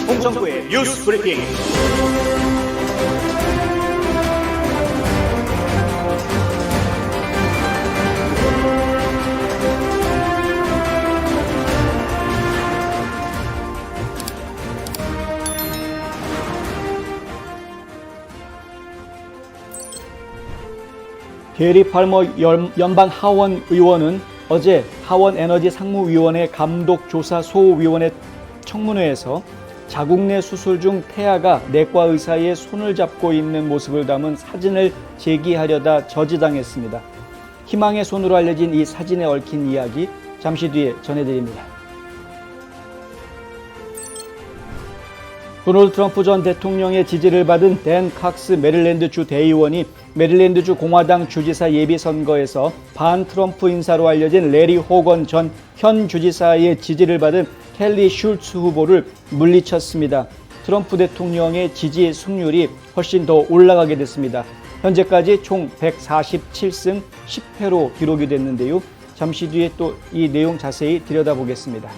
홍성구의 뉴스 브리핑. 게리 팔머 연방 하원 의원은 어제 하원 에너지 상무위원회 감독조사 소위원회 청문회에서 자국 내 수술 중 태아가 내과 의사의 손을 잡고 있는 모습을 담은 사진을 제기하려다 저지당했습니다. 희망의 손으로 알려진 이 사진에 얽힌 이야기 잠시 뒤에 전해드립니다. 도널드 트럼프 전 대통령의 지지를 받은 댄 칵스 메릴랜드주 대의원이 메릴랜드주 공화당 주지사 예비선거에서 반 트럼프 인사로 알려진 레리 호건 전 현 주지사의 지지를 받은 켈리 슐츠 후보를 물리쳤습니다. 트럼프 대통령의 지지 승률이 훨씬 더 올라가게 됐습니다. 현재까지 총 147승 10패로 기록이 됐는데요. 잠시 뒤에 또 이 내용 자세히 들여다보겠습니다.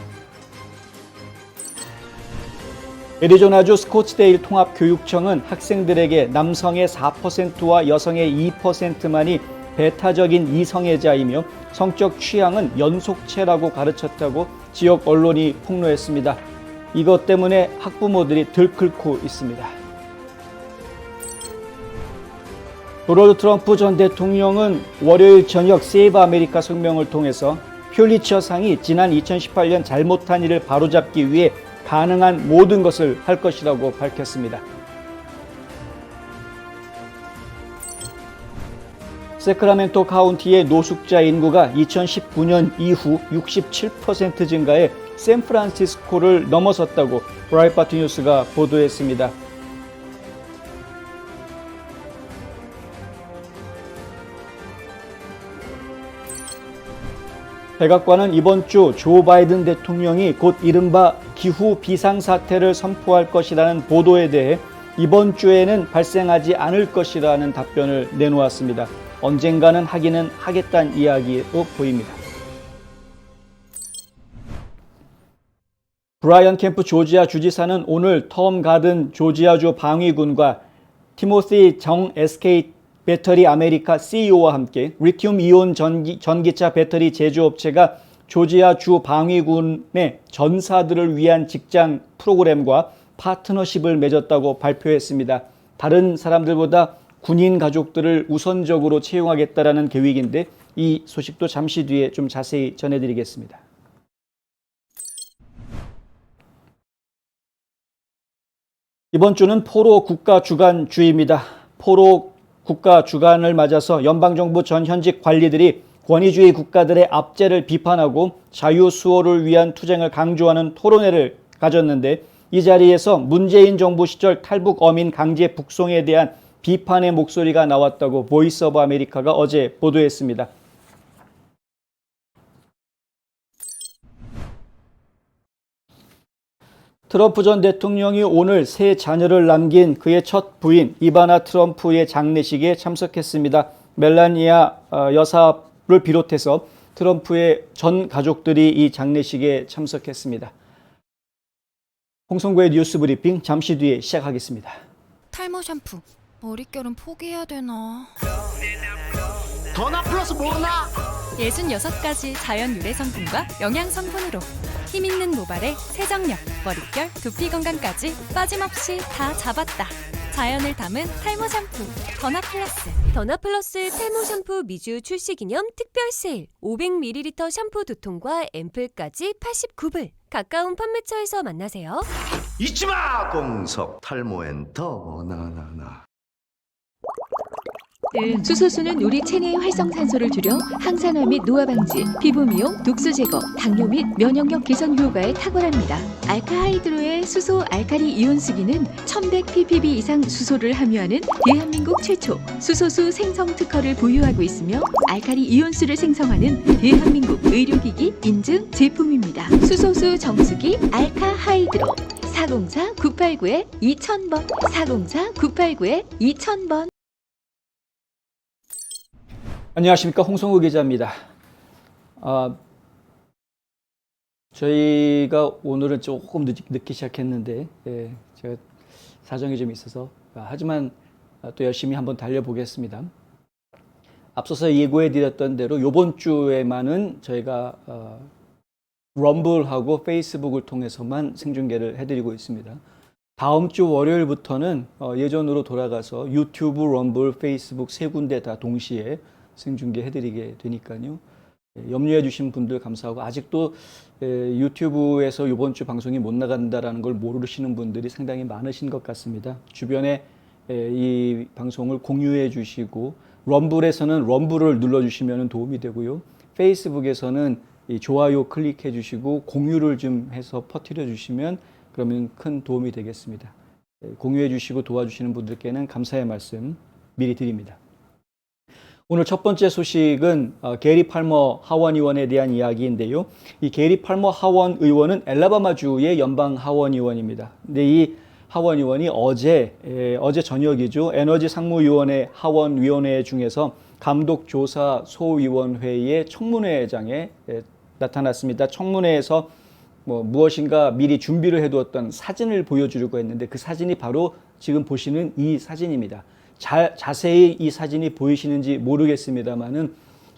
애리조나주 스코츠데일 통합교육청은 학생들에게 남성의 4%와 여성의 2%만이 배타적인 이성애자이며 성적 취향은 연속체라고 가르쳤다고 지역 언론이 폭로했습니다. 이것 때문에 학부모들이 들끓고 있습니다. 도널드 트럼프 전 대통령은 월요일 저녁 세이브 아메리카 성명을 통해서 퓰리처상이 지난 2018년 잘못한 일을 바로잡기 위해 가능한 모든 것을 할 것이라고 밝혔습니다. 세크라멘토 카운티의 노숙자 인구가 2019년 이후 67% 증가해 샌프란시스코를 넘어섰다고 브라이트바트 뉴스가 보도했습니다. 백악관은 이번 주 조 바이든 대통령이 곧 이른바 기후 비상사태를 선포할 것이라는 보도에 대해 이번 주에는 발생하지 않을 것이라는 답변을 내놓았습니다. 언젠가는 하기는 하겠다는 이야기로 보입니다. 브라이언 캠프 조지아 주지사는 오늘 텀 가든 조지아주 방위군과 티모시 정 SK 배터리 아메리카 CEO와 함께 리튬 이온 전기차 배터리 제조업체가 조지아 주 방위군의 전사들을 위한 직장 프로그램과 파트너십을 맺었다고 발표했습니다. 다른 사람들보다 군인 가족들을 우선적으로 채용하겠다라는 계획인데 이 소식도 잠시 뒤에 좀 자세히 전해드리겠습니다. 이번 주는 포로 국가 주간주의입니다. 포로 국가 주간을 맞아서 연방정부 전 현직 관리들이 권위주의 국가들의 압제를 비판하고 자유수호를 위한 투쟁을 강조하는 토론회를 가졌는데 이 자리에서 문재인 정부 시절 탈북 어민 강제 북송에 대한 비판의 목소리가 나왔다고 보이스 오브 아메리카가 어제 보도했습니다. 트럼프 전 대통령이 오늘 세 자녀를 남긴 그의 첫 부인 이바나 트럼프의 장례식에 참석했습니다. 멜라니아 여사를 비롯해서 트럼프의 전 가족들이 이 장례식에 참석했습니다. 홍성구의 뉴스 브리핑 잠시 뒤에 시작하겠습니다. 탈모 샴푸, 머릿결은 포기해야 되나? 더나 플러스 모르나? 66가지 자연 유래 성분과 영양 성분으로 힘있는 모발에 세정력, 머릿결, 두피 건강까지 빠짐없이 다 잡았다. 자연을 담은 탈모 샴푸, 더나 플러스. 더나 플러스 탈모 샴푸 미주 출시 기념 특별 세일 500ml 샴푸 2통과 앰플까지 89불. 가까운 판매처에서 만나세요. 잊지마! 공석 탈모엔 더 나나나. 수소수는 우리 체내의 활성산소를 줄여 항산화 및 노화 방지, 피부 미용, 독소 제거, 당뇨 및 면역력 개선 효과에 탁월합니다. 알카하이드로의 수소 알카리 이온 수기는 1100ppb 이상 수소를 함유하는 대한민국 최초 수소수 생성 특허를 보유하고 있으며 알카리 이온수를 생성하는 대한민국 의료기기 인증 제품입니다. 수소수 정수기 알카하이드로 404-989-2000번 404-989-2000번. 안녕하십니까, 홍성구 기자입니다. 저희가 오늘은 조금 늦게 시작했는데 제가 사정이 좀 있어서 하지만 또 열심히 한번 달려보겠습니다. 앞서서 예고해 드렸던 대로 이번 주에만은 저희가 럼블하고 페이스북을 통해서만 생중계를 해드리고 있습니다. 다음 주 월요일부터는 예전으로 돌아가서 유튜브, 럼블, 페이스북 세 군데 다 동시에 생중계 해드리게 되니까요. 염려해 주신 분들 감사하고, 아직도 유튜브에서 이번 주 방송이 못 나간다라는 걸 모르시는 분들이 상당히 많으신 것 같습니다. 주변에 이 방송을 공유해 주시고, 럼블에서는 럼블을 눌러주시면 도움이 되고요. 페이스북에서는 이 좋아요 클릭해 주시고 공유를 좀 해서 퍼뜨려 주시면 그러면 큰 도움이 되겠습니다. 공유해 주시고 도와주시는 분들께는 감사의 말씀 미리 드립니다. 오늘 첫 번째 소식은 게리 팔머 하원 의원에 대한 이야기인데요. 이 게리 팔머 하원 의원은 엘라바마주의 연방 하원 의원입니다. 근데 이 하원 의원이 어제 저녁이죠. 에너지 상무위원회 하원위원회 중에서 감독조사 소위원회의 청문회장에 나타났습니다. 청문회에서 무엇인가 미리 준비를 해두었던 사진을 보여주려고 했는데 그 사진이 바로 지금 보시는 이 사진입니다. 자세히 이 사진이 보이시는지 모르겠습니다만은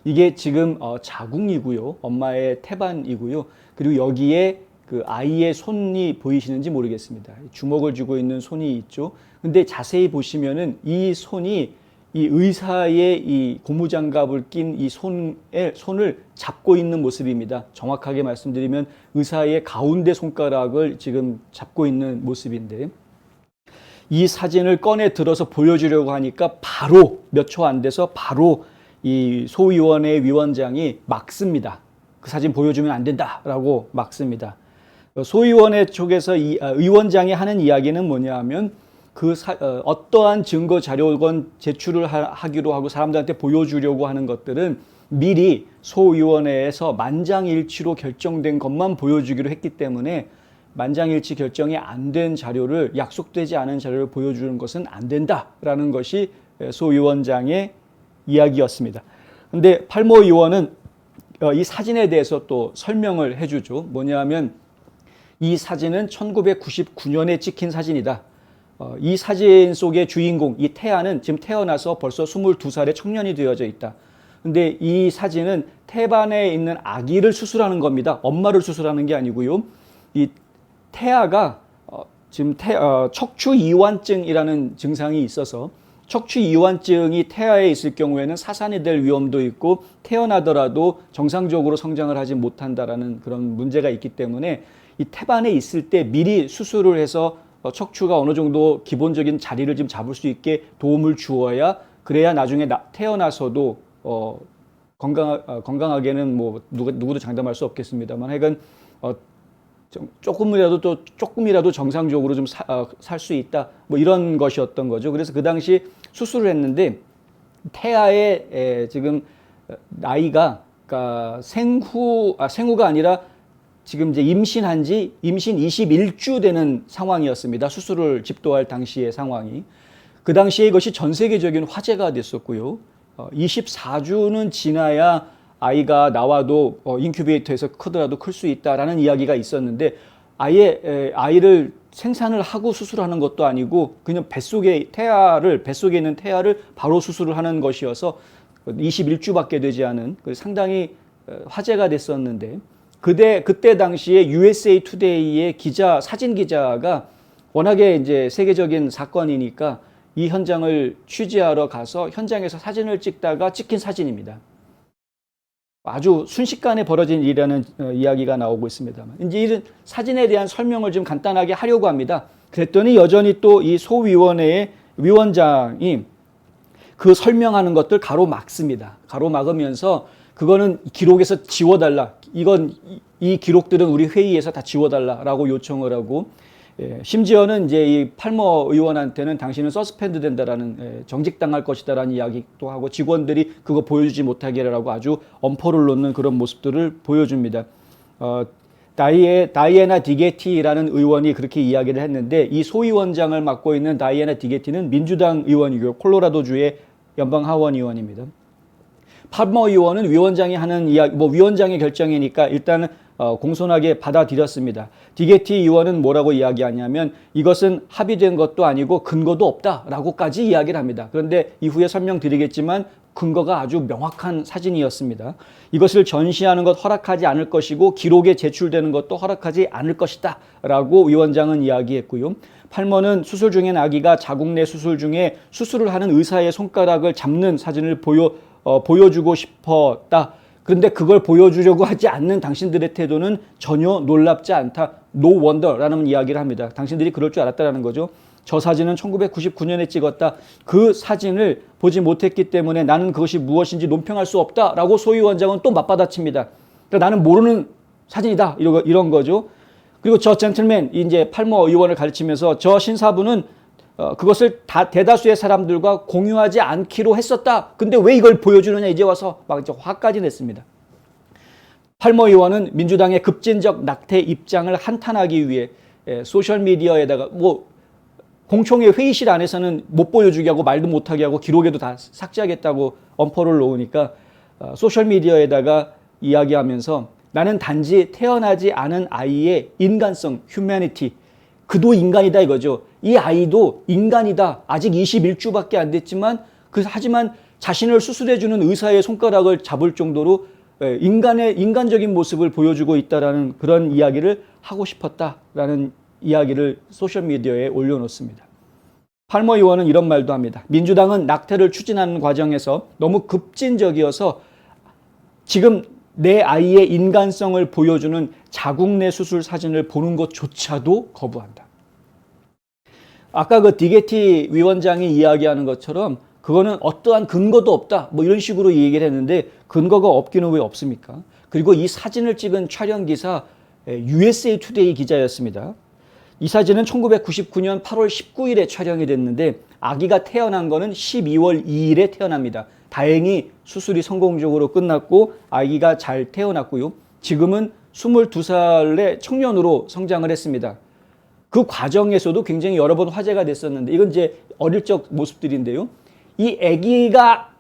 이게 지금 자궁이고요. 엄마의 태반이고요. 그리고 여기에 그 아이의 손이 보이시는지 모르겠습니다. 주먹을 쥐고 있는 손이 있죠. 근데 자세히 보시면은 이 손이 이 의사의 이 고무장갑을 낀 이 손을 잡고 있는 모습입니다. 정확하게 말씀드리면 의사의 가운데 손가락을 지금 잡고 있는 모습인데, 이 사진을 꺼내 들어서 보여주려고 하니까 바로 몇 초 안 돼서 바로 이 소위원회 위원장이 막습니다. 그 사진 보여주면 안 된다라고 막습니다. 소위원회 쪽에서 이 의원장이 하는 이야기는 뭐냐 하면 어떠한 증거 자료건 제출을 하기로 하고 사람들한테 보여주려고 하는 것들은 미리 소위원회에서 만장일치로 결정된 것만 보여주기로 했기 때문에 만장일치 결정이 안 된 자료를, 약속되지 않은 자료를 보여주는 것은 안 된다라는 것이 소위원장의 이야기였습니다. 근데 팔머 의원은 이 사진에 대해서 또 설명을 해주죠. 뭐냐면 이 사진은 1999년에 찍힌 사진이다. 이 사진 속의 주인공, 이 태아는 지금 태어나서 벌써 22살의 청년이 되어져 있다. 근데 이 사진은 태반에 있는 아기를 수술하는 겁니다. 엄마를 수술하는 게 아니고요. 이 태아가 지금 척추 이완증이라는 증상이 있어서 척추 이완증이 태아에 있을 경우에는 사산이 될 위험도 있고 태어나더라도 정상적으로 성장을 하지 못한다라는 그런 문제가 있기 때문에 이 태반에 있을 때 미리 수술을 해서 척추가 어느 정도 기본적인 자리를 좀 잡을 수 있게 도움을 주어야, 그래야 나중에 태어나서도 건강하게는 뭐 누구도 장담할 수 없겠습니다만 하여간 조금이라도 정상적으로 좀 살 수 있다, 뭐 이런 것이었던 거죠. 그래서 그 당시 수술을 했는데 태아의 지금 나이가, 그러니까 생후가 아니라 지금 이제 임신 21주 되는 상황이었습니다. 수술을 집도할 당시의 상황이. 그 당시에 이것이 전 세계적인 화제가 됐었고요. 24주는 지나야 아이가 나와도 인큐베이터에서 크더라도 클 수 있다라는 이야기가 있었는데, 아예 아이를 생산을 하고 수술하는 것도 아니고 그냥 뱃속에 있는 태아를 바로 수술을 하는 것이어서 21주밖에 되지 않은 상당히 화제가 됐었는데, 그때 당시에 USA 투데이의 사진 기자가 워낙에 이제 세계적인 사건이니까 이 현장을 취재하러 가서 현장에서 사진을 찍다가 찍힌 사진입니다. 아주 순식간에 벌어진 일이라는 이야기가 나오고 있습니다만, 이제 이런 사진에 대한 설명을 좀 간단하게 하려고 합니다. 그랬더니 여전히 또 이 소위원회의 위원장이 그 설명하는 것들 가로막습니다. 가로막으면서 그거는 기록에서 지워달라. 이 기록들은 우리 회의에서 다 지워달라라고 요청을 하고, 심지어는 이제 이 팔머 의원한테는 당신은 서스펜드 된다라는, 정직당할 것이다라는 이야기도 하고, 직원들이 그거 보여주지 못하게 하라고 아주 엄포를 놓는 그런 모습들을 보여줍니다. 다이애나 디게티라는 의원이 그렇게 이야기를 했는데, 이 소위원장을 맡고 있는 다이애나 디게티는 민주당 의원이고요. 콜로라도주의 연방 하원 의원입니다. 팔머 의원은 위원장이 하는 이야기, 위원장의 결정이니까 일단은 공손하게 받아들였습니다. 디게티 의원은 뭐라고 이야기하냐면 이것은 합의된 것도 아니고 근거도 없다라고까지 이야기를 합니다. 그런데 이후에 설명드리겠지만 근거가 아주 명확한 사진이었습니다. 이것을 전시하는 것 허락하지 않을 것이고 기록에 제출되는 것도 허락하지 않을 것이다 라고 위원장은 이야기했고요. 팔머는 수술 중인 아기가 자궁 내 수술 중에 수술을 하는 의사의 손가락을 잡는 사진을 보여주고 싶었다. 그런데 그걸 보여주려고 하지 않는 당신들의 태도는 전혀 놀랍지 않다. No wonder라는 이야기를 합니다. 당신들이 그럴 줄 알았다라는 거죠. 저 사진은 1999년에 찍었다. 그 사진을 보지 못했기 때문에 나는 그것이 무엇인지 논평할 수 없다라고 소 위원장은 또 맞받아칩니다. 그러니까 나는 모르는 사진이다. 이런 거죠. 그리고 저 젠틀맨, 이제 팔머 의원을 가르치면서 저 신사부는 그것을 대다수의 사람들과 공유하지 않기로 했었다. 근데 왜 이걸 보여주느냐 이제 와서 막 이제 화까지 냈습니다. 팔머 의원은 민주당의 급진적 낙태 입장을 한탄하기 위해 소셜미디어에다가 공청회 회의실 안에서는 못 보여주게 하고 말도 못하게 하고 기록에도 다 삭제하겠다고 엄포를 놓으니까 소셜미디어에다가 이야기하면서 나는 단지 태어나지 않은 아이의 인간성, 휴머니티, 그도 인간이다 이거죠. 이 아이도 인간이다. 아직 21주밖에 안 됐지만 하지만 자신을 수술해주는 의사의 손가락을 잡을 정도로 인간적인 모습을 보여주고 있다라는 그런 이야기를 하고 싶었다라는 이야기를 소셜미디어에 올려놓습니다. 팔머 의원은 이런 말도 합니다. 민주당은 낙태를 추진하는 과정에서 너무 급진적이어서 지금 내 아이의 인간성을 보여주는 자궁 내 수술 사진을 보는 것조차도 거부한다. 아까 그 디게티 위원장이 이야기하는 것처럼 그거는 어떠한 근거도 없다. 이런 식으로 얘기를 했는데 근거가 없기는 왜 없습니까? 그리고 이 사진을 찍은 촬영 기사 USA 투데이 기자였습니다. 이 사진은 1999년 8월 19일에 촬영이 됐는데 아기가 태어난 거는 12월 2일에 태어납니다. 다행히 수술이 성공적으로 끝났고 아기가 잘 태어났고요. 지금은 22살의 청년으로 성장을 했습니다. 그 과정에서도 굉장히 여러 번 화제가 됐었는데 이건 이제 어릴 적 모습들인데요. 이 아기가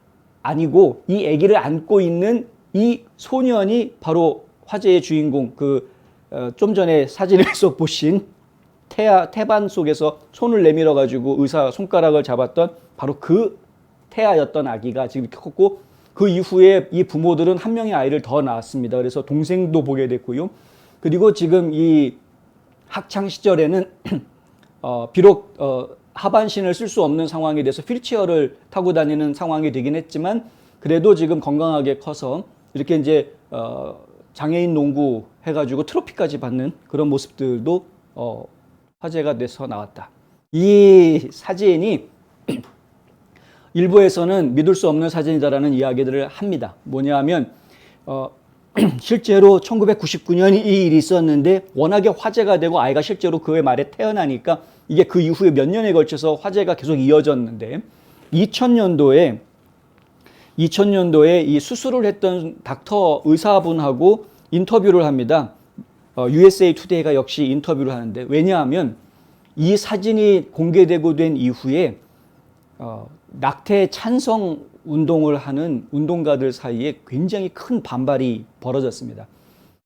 아니고 이 아기를 안고 있는 이 소년이 바로 화제의 주인공 좀 전에 사진에서 보신 태반 속에서 손을 내밀어 가지고 의사 손가락을 잡았던 바로 그 태아였던 아기가 지금 컸고 그 이후에 이 부모들은 한 명의 아이를 더 낳았습니다. 그래서 동생도 보게 됐고요. 그리고 지금 이 학창 시절에는 비록 하반신을 쓸 수 없는 상황이 돼서 휠체어를 타고 다니는 상황이 되긴 했지만 그래도 지금 건강하게 커서 이렇게 이제 장애인 농구 해가지고 트로피까지 받는 그런 모습들도 화제가 돼서 나왔다. 이 사진이 일부에서는 믿을 수 없는 사진이다라는 이야기들을 합니다. 뭐냐면 실제로 1999년 이 일이 있었는데 워낙에 화제가 되고 아이가 실제로 그의 말에 태어나니까 이게 그 이후에 몇 년에 걸쳐서 화제가 계속 이어졌는데 2000년도에 이 수술을 했던 의사분하고 인터뷰를 합니다. USA 투데이가 역시 인터뷰를 하는데 왜냐하면 이 사진이 공개되고 된 이후에 낙태 찬성 운동을 하는 운동가들 사이에 굉장히 큰 반발이 벌어졌습니다.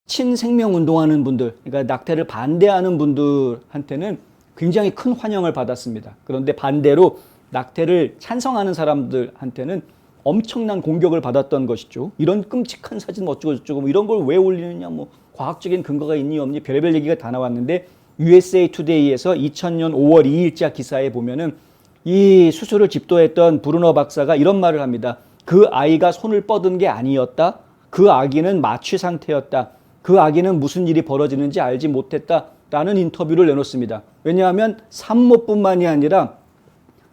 친생명 운동하는 분들, 그러니까 낙태를 반대하는 분들한테는 굉장히 큰 환영을 받았습니다. 그런데 반대로 낙태를 찬성하는 사람들한테는 엄청난 공격을 받았던 것이죠. 이런 끔찍한 사진 어쩌고 저쩌고 이런 걸 왜 올리느냐, 과학적인 근거가 있니 없니 별의별 얘기가 다 나왔는데 USA 투데이에서 2000년 5월 2일자 기사에 보면은 이 수술을 집도했던 브루너 박사가 이런 말을 합니다. 그 아이가 손을 뻗은 게 아니었다. 그 아기는 마취 상태였다. 그 아기는 무슨 일이 벌어지는지 알지 못했다라는 인터뷰를 내놓습니다. 왜냐하면 산모뿐만이 아니라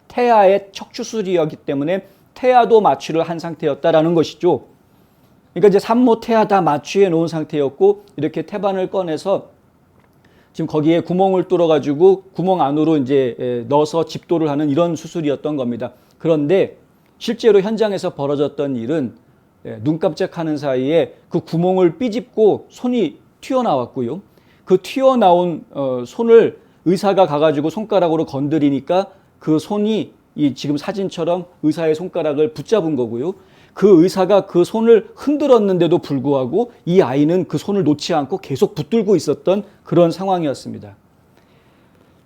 태아의 척추술이었기 때문에 태아도 마취를 한 상태였다라는 것이죠. 그러니까 이제 산모 태아 다 마취해 놓은 상태였고 이렇게 태반을 꺼내서 지금 거기에 구멍을 뚫어가지고 구멍 안으로 이제 넣어서 집도를 하는 이런 수술이었던 겁니다. 그런데 실제로 현장에서 벌어졌던 일은 눈 깜짝하는 사이에 그 구멍을 삐집고 손이 튀어나왔고요. 그 튀어나온 손을 의사가 가가지고 손가락으로 건드리니까 그 손이 이 지금 사진처럼 의사의 손가락을 붙잡은 거고요. 그 의사가 그 손을 흔들었는데도 불구하고 이 아이는 그 손을 놓지 않고 계속 붙들고 있었던 그런 상황이었습니다.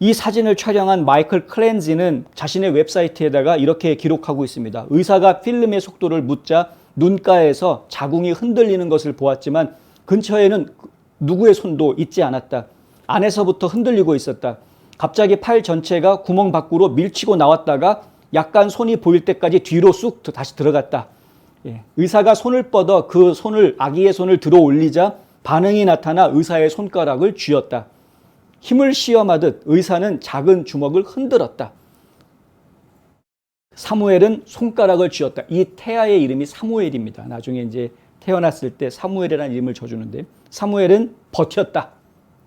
이 사진을 촬영한 마이클 클렌지는 자신의 웹사이트에다가 이렇게 기록하고 있습니다. 의사가 필름의 속도를 묻자 눈가에서 자궁이 흔들리는 것을 보았지만 근처에는 누구의 손도 있지 않았다. 안에서부터 흔들리고 있었다. 갑자기 팔 전체가 구멍 밖으로 밀치고 나왔다가 약간 손이 보일 때까지 뒤로 쑥 다시 들어갔다. 의사가 손을 뻗어 그 손을, 아기의 손을 들어 올리자 반응이 나타나 의사의 손가락을 쥐었다. 힘을 시험하듯 의사는 작은 주먹을 흔들었다. 사무엘은 손가락을 쥐었다. 이 태아의 이름이 사무엘입니다. 나중에 이제 태어났을 때 사무엘이라는 이름을 줘주는데, 사무엘은 버텼다.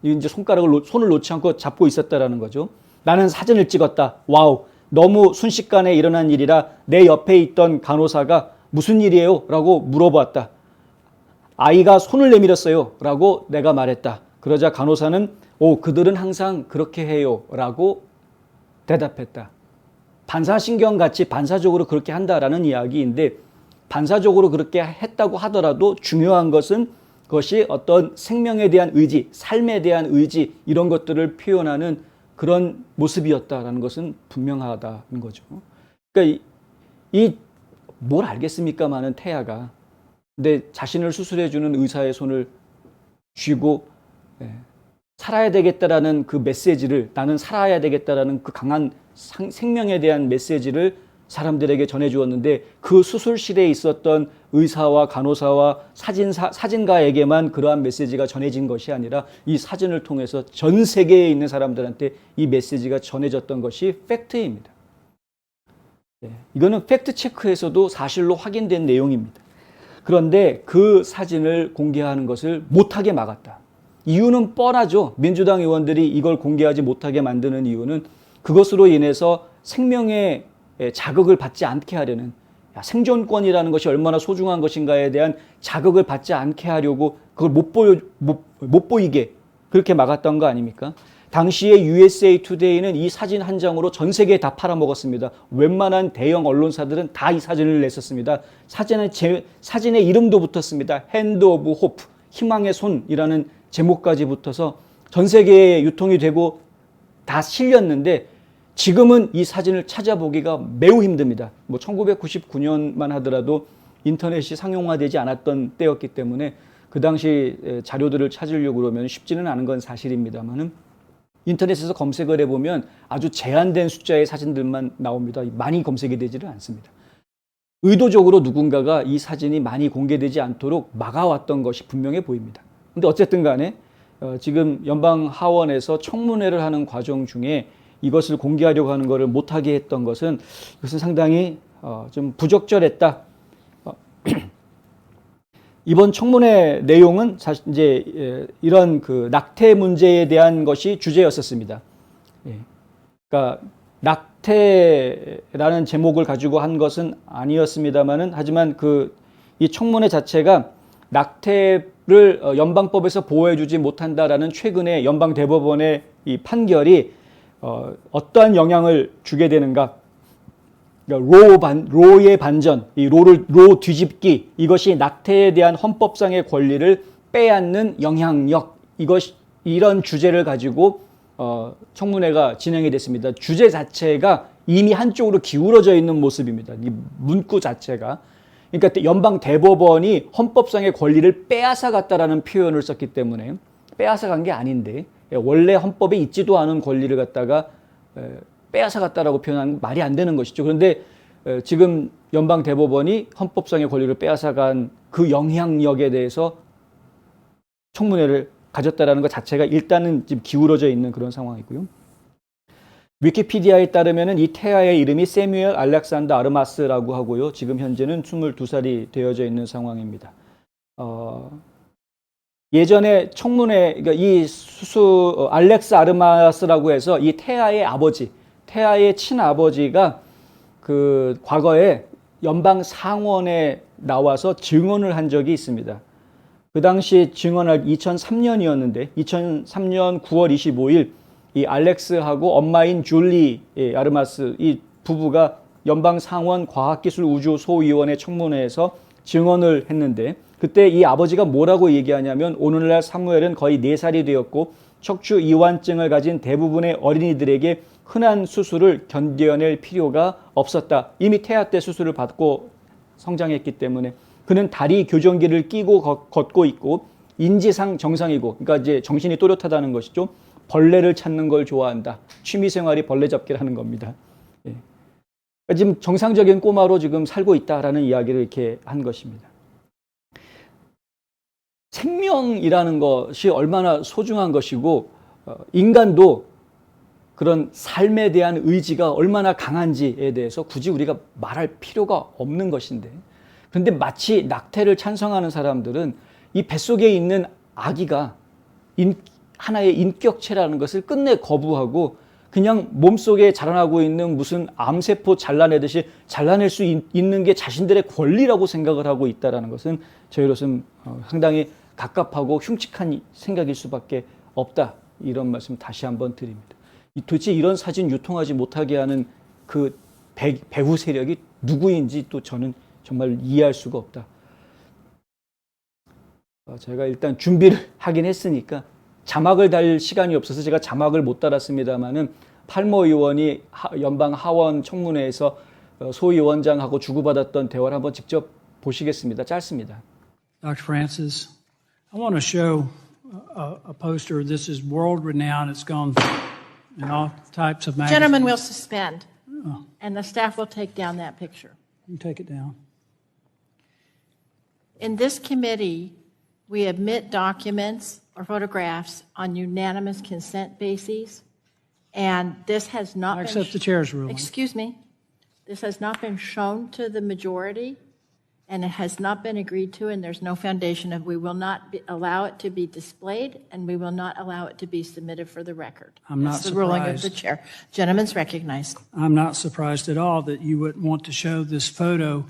이제 손을 놓지 않고 잡고 있었다라는 거죠. 나는 사진을 찍었다. 와우. 너무 순식간에 일어난 일이라 내 옆에 있던 간호사가 무슨 일이에요? 라고 물어보았다. 아이가 손을 내밀었어요. 라고 내가 말했다. 그러자 간호사는 그들은 항상 그렇게 해요. 라고 대답했다. 반사신경같이 반사적으로 그렇게 한다라는 이야기인데, 반사적으로 그렇게 했다고 하더라도 중요한 것은 그것이 어떤 생명에 대한 의지, 삶에 대한 의지, 이런 것들을 표현하는 그런 모습이었다라는 것은 분명하다는 거죠. 그러니까 뭘 알겠습니까마는 태아가, 근데 자신을 수술해주는 의사의 손을 쥐고 살아야 되겠다라는 그 메시지를, 나는 살아야 되겠다라는 그 강한 생명에 대한 메시지를 사람들에게 전해주었는데, 그 수술실에 있었던 의사와 간호사와 사진가에게만 그러한 메시지가 전해진 것이 아니라 이 사진을 통해서 전 세계에 있는 사람들한테 이 메시지가 전해졌던 것이 팩트입니다. 이거는 팩트 체크에서도 사실로 확인된 내용입니다. 그런데 그 사진을 공개하는 것을 못하게 막았다. 이유는 뻔하죠. 민주당 의원들이 이걸 공개하지 못하게 만드는 이유는 그것으로 인해서 생명의 자극을 받지 않게 하려는, 생존권이라는 것이 얼마나 소중한 것인가에 대한 자극을 받지 않게 하려고 그걸 못 보이게 그렇게 막았던 거 아닙니까? 당시에 USA 투데이는 이 사진 한 장으로 전 세계에 다 팔아먹었습니다. 웬만한 대형 언론사들은 다 이 사진을 냈었습니다. 사진에 이름도 붙었습니다. Hand of Hope, 희망의 손이라는 제목까지 붙어서 전 세계에 유통이 되고 다 실렸는데, 지금은 이 사진을 찾아보기가 매우 힘듭니다. 1999년만 하더라도 인터넷이 상용화되지 않았던 때였기 때문에 그 당시 자료들을 찾으려고 그러면 쉽지는 않은 건 사실입니다만은, 인터넷에서 검색을 해보면 아주 제한된 숫자의 사진들만 나옵니다. 많이 검색이 되지는 않습니다. 의도적으로 누군가가 이 사진이 많이 공개되지 않도록 막아왔던 것이 분명해 보입니다. 근데 어쨌든 간에 지금 연방 하원에서 청문회를 하는 과정 중에 이것을 공개하려고 하는 것을 못하게 했던 것은, 이것은 상당히 좀 부적절했다. 이번 청문회 내용은 사실 이제 이런 그 낙태 문제에 대한 것이 주제였었습니다. 그러니까 낙태라는 제목을 가지고 한 것은 아니었습니다만은, 하지만 이 청문회 자체가 낙태를 연방법에서 보호해주지 못한다라는 최근의 연방 대법원의 이 판결이 어떠한 영향을 주게 되는가? 그러니까 로의 반전, 로 뒤집기, 이것이 낙태에 대한 헌법상의 권리를 빼앗는 영향력, 이런 주제를 가지고 청문회가 진행이 됐습니다. 주제 자체가 이미 한쪽으로 기울어져 있는 모습입니다. 이 문구 자체가. 그러니까 연방 대법원이 헌법상의 권리를 빼앗아갔다라는 표현을 썼기 때문에, 빼앗아간 게 아닌데 원래 헌법에 있지도 않은 권리를 갖다가 빼앗아갔다라고 표현하는 말이 안 되는 것이죠. 그런데 지금 연방 대법원이 헌법상의 권리를 빼앗아간 그 영향력에 대해서 청문회를 가졌다라는 것 자체가 일단은 지금 기울어져 있는 그런 상황이고요. 위키피디아에 따르면 이 태아의 이름이 세뮤엘 알렉산더 아르마스라고 하고요. 지금 현재는 22살이 되어져 있는 상황입니다. 예전에 청문회, 그러니까 이 알렉스 아르마스라고 해서 이 태아의 아버지, 태아의 친아버지가 그 과거에 연방 상원에 나와서 증언을 한 적이 있습니다. 그 당시 증언할 2003년이었는데 2003년 9월 25일 이 알렉스하고 엄마인 줄리 아르마스 이 부부가 연방 상원 과학기술우주소위원회 청문회에서 증언을 했는데 그때 이 아버지가 뭐라고 얘기하냐면 오늘날 사무엘은 거의 4살이 되었고 척추 이완증을 가진 대부분의 어린이들에게 흔한 수술을 견뎌낼 필요가 없었다. 이미 태아 때 수술을 받고 성장했기 때문에 그는 다리 교정기를 끼고 걷고 있고 인지상 정상이고 그러니까 이제 정신이 또렷하다는 것이죠. 벌레를 찾는 걸 좋아한다. 취미생활이 벌레 잡기라는 겁니다. 예. 그러니까 지금 정상적인 꼬마로 지금 살고 있다라는 이야기를 이렇게 한 것입니다. 생명이라는 것이 얼마나 소중한 것이고 인간도 그런 삶에 대한 의지가 얼마나 강한지에 대해서 굳이 우리가 말할 필요가 없는 것인데 그런데 마치 낙태를 찬성하는 사람들은 이 뱃속에 있는 아기가 하나의 인격체라는 것을 끝내 거부하고 그냥 몸속에 자라나고 있는 무슨 암세포 잘라내듯이 잘라낼 수 있는 게 자신들의 권리라고 생각을 하고 있다는 것은 저희로서는 상당히 갑갑하고 흉측한 생각일 수밖에 없다. 이런 말씀 다시 한번 드립니다. 도대체 이런 사진 유통하지 못하게 하는 그 배후 세력이 누구인지 또 저는 정말 이해할 수가 없다. 제가 일단 준비를 하긴 했으니까 자막을 달 시간이 없어서 제가 자막을 못 달았습니다만은 팔머 의원이 연방 하원 청문회에서 소위원장하고 주고받았던 대화를 한번 직접 보시겠습니다. 짧습니다. Dr. Francis, I want to show a poster. This is world renowned. It's gone in all types of magazines. Gentlemen will suspend, and the staff will take down that picture. You can take it down. In this committee, we admit documents or photographs on unanimous consent bases, and this has not I been... accept the chair's ruling. Excuse me. This has not been shown to the majority, and it has not been agreed to, and there's no foundation of we will not allow it to be displayed, and we will not allow it to be submitted for the record. I'm not That's the ruling of the surprised. chair. Gentleman's recognized. I'm not surprised at all that you wouldn't want to show this photo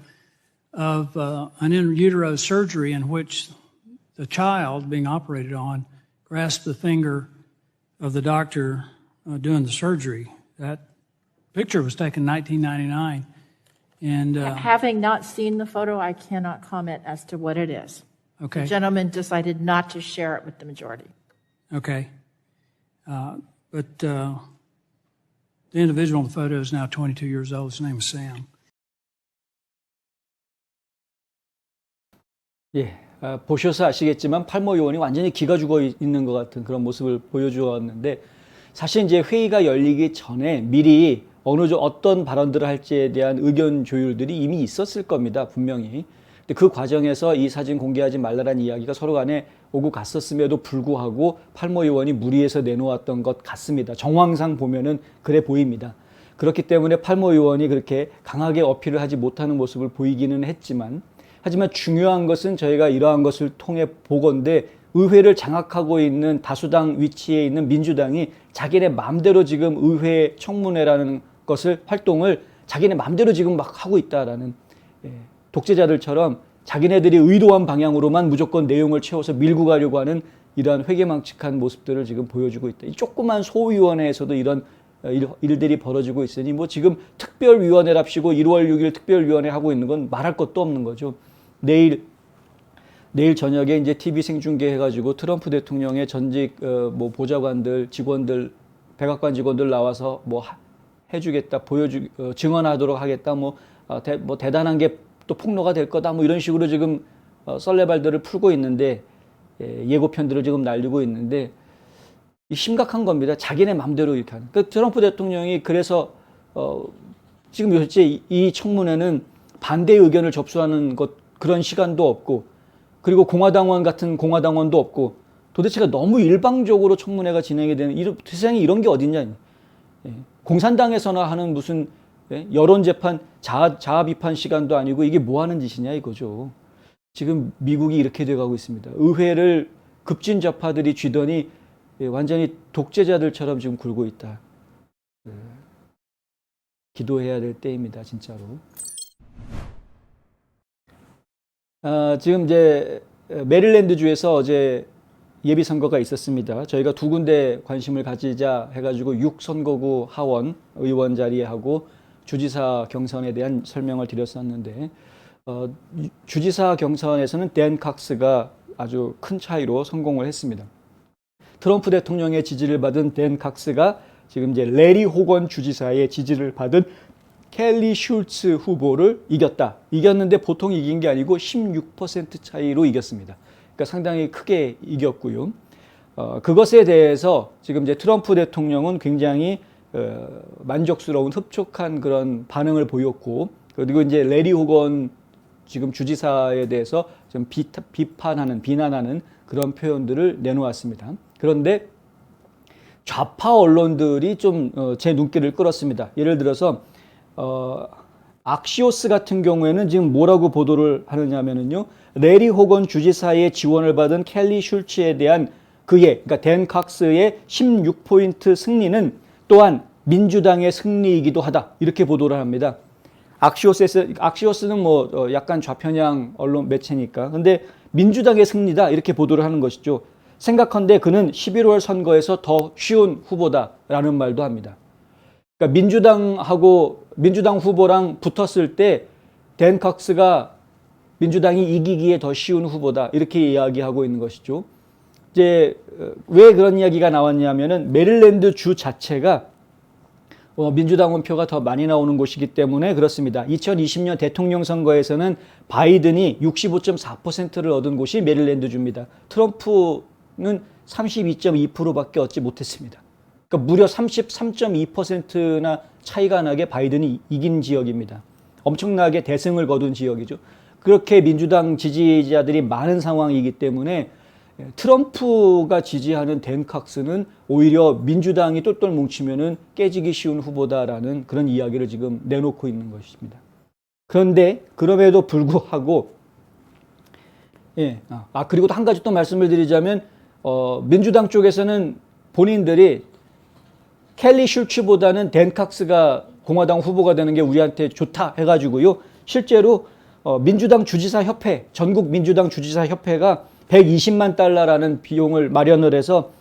of an in utero surgery in which the child being operated on grasped the finger of the doctor doing the surgery. That picture was taken in 1999. And Having not seen the photo, I cannot comment as to what it is. okay, The gentleman decided not to share it with the majority. okay. But the individual in the photo is now 22 years old. His name is Sam. 예, 보셔서 아시겠지만 팔머 의원이 완전히 기가 죽어 있는 것 같은 그런 모습을 보여주었는데 사실 이제 회의가 열리기 전에 미리 어떤 발언들을 할지에 대한 의견 조율들이 이미 있었을 겁니다. 분명히. 근데 그 과정에서 이 사진 공개하지 말라는 이야기가 서로 간에 오고 갔었음에도 불구하고 팔머 의원이 무리해서 내놓았던 것 같습니다. 정황상 보면은 그래 보입니다. 그렇기 때문에 팔머 의원이 그렇게 강하게 어필을 하지 못하는 모습을 보이기는 했지만 하지만 중요한 것은 저희가 이러한 것을 통해 보건대 의회를 장악하고 있는 다수당 위치에 있는 민주당이 자기네 마음대로 지금 의회 청문회라는 것을 활동을 자기네 마음대로 지금 막 하고 있다라는 독재자들처럼 자기네들이 의도한 방향으로만 무조건 내용을 채워서 밀고 가려고 하는 이러한 회개망측한 모습들을 지금 보여주고 있다. 이 조그만 소위원회에서도 이런 일들이 벌어지고 있으니 뭐 지금 특별위원회랍시고 1월 6일 특별위원회 하고 있는 건 말할 것도 없는 거죠. 내일 저녁에 이제 TV 생중계 해가지고 트럼프 대통령의 전직 뭐 보좌관들, 직원들, 백악관 직원들 나와서 뭐 해주겠다, 증언하도록 하겠다, 뭐 대단한 게 또 폭로가 될 거다, 뭐 이런 식으로 지금 썰레발들을 풀고 있는데 예고편들을 지금 날리고 있는데 심각한 겁니다. 자기네 맘대로 이렇게 하는. 그 트럼프 대통령이 그래서 지금 요새 이 청문회는 반대 의견을 접수하는 그런 시간도 없고 그리고 공화당원 같은 공화당원도 없고 도대체가 너무 일방적으로 청문회가 진행이 되는 세상에 이런 게 어딨냐. 공산당에서나 하는 무슨 여론재판, 자아 비판 시간도 아니고 이게 뭐 하는 짓이냐 이거죠. 지금 미국이 이렇게 돼가고 있습니다. 의회를 급진좌파들이 쥐더니 완전히 독재자들처럼 지금 굴고 있다. 기도해야 될 때입니다, 진짜로. 지금 이제 메릴랜드주에서 어제 예비선거가 있었습니다. 저희가 두 군데 관심을 가지자 해가지고 6선거구 하원 의원 자리에 하고 주지사 경선에 대한 설명을 드렸었는데 주지사 경선에서는 댄 칵스가 아주 큰 차이로 성공을 했습니다. 트럼프 대통령의 지지를 받은 댄 칵스가 지금 이제 레리 호건 주지사의 지지를 받은 켈리 슐츠 후보를 이겼다. 이겼는데 보통 이긴 게 아니고 16% 차이로 이겼습니다. 그러니까 상당히 크게 이겼고요. 그것에 대해서 지금 이제 트럼프 대통령은 굉장히 만족스러운 흡족한 그런 반응을 보였고, 그리고 이제 레리 호건 지금 주지사에 대해서 좀 비난하는 그런 표현들을 내놓았습니다. 그런데 좌파 언론들이 좀 제 눈길을 끌었습니다. 예를 들어서 악시오스 같은 경우에는 지금 뭐라고 보도를 하느냐면요, 레리 호건 주지사의 지원을 받은 켈리 슐츠에 대한 그러니까 댄 칵스의 16포인트 승리는 또한 민주당의 승리이기도 하다, 이렇게 보도를 합니다. 악시오스는 뭐 약간 좌편향 언론 매체니까. 근데 민주당의 승리다, 이렇게 보도를 하는 것이죠. 생각한데 그는 11월 선거에서 더 쉬운 후보다라는 말도 합니다. 그러니까 민주당 후보랑 붙었을 때 댄 칵스가 민주당이 이기기에 더 쉬운 후보다, 이렇게 이야기하고 있는 것이죠. 이제 왜 그런 이야기가 나왔냐면은 메릴랜드 주 자체가 민주당 원표가 더 많이 나오는 곳이기 때문에 그렇습니다. 2020년 대통령 선거에서는 바이든이 65.4%를 얻은 곳이 메릴랜드 주입니다. 트럼프는 32.2%밖에 얻지 못했습니다. 그러니까 무려 33.2%나 차이가 나게 바이든이 이긴 지역입니다. 엄청나게 대승을 거둔 지역이죠. 그렇게 민주당 지지자들이 많은 상황이기 때문에 트럼프가 지지하는 댄 칵스는 오히려 민주당이 똘똘 뭉치면은 깨지기 쉬운 후보다라는 그런 이야기를 지금 내놓고 있는 것입니다. 그런데 그럼에도 불구하고 그리고 한 가지 또 말씀을 드리자면 민주당 쪽에서는 본인들이 켈리 슐츠보다는 댄 칵스가 공화당 후보가 되는 게 우리한테 좋다 해가지고요, 실제로 민주당 주지사 협회, 전국 민주당 주지사 협회가 120만 달러라는 비용을 마련을 해서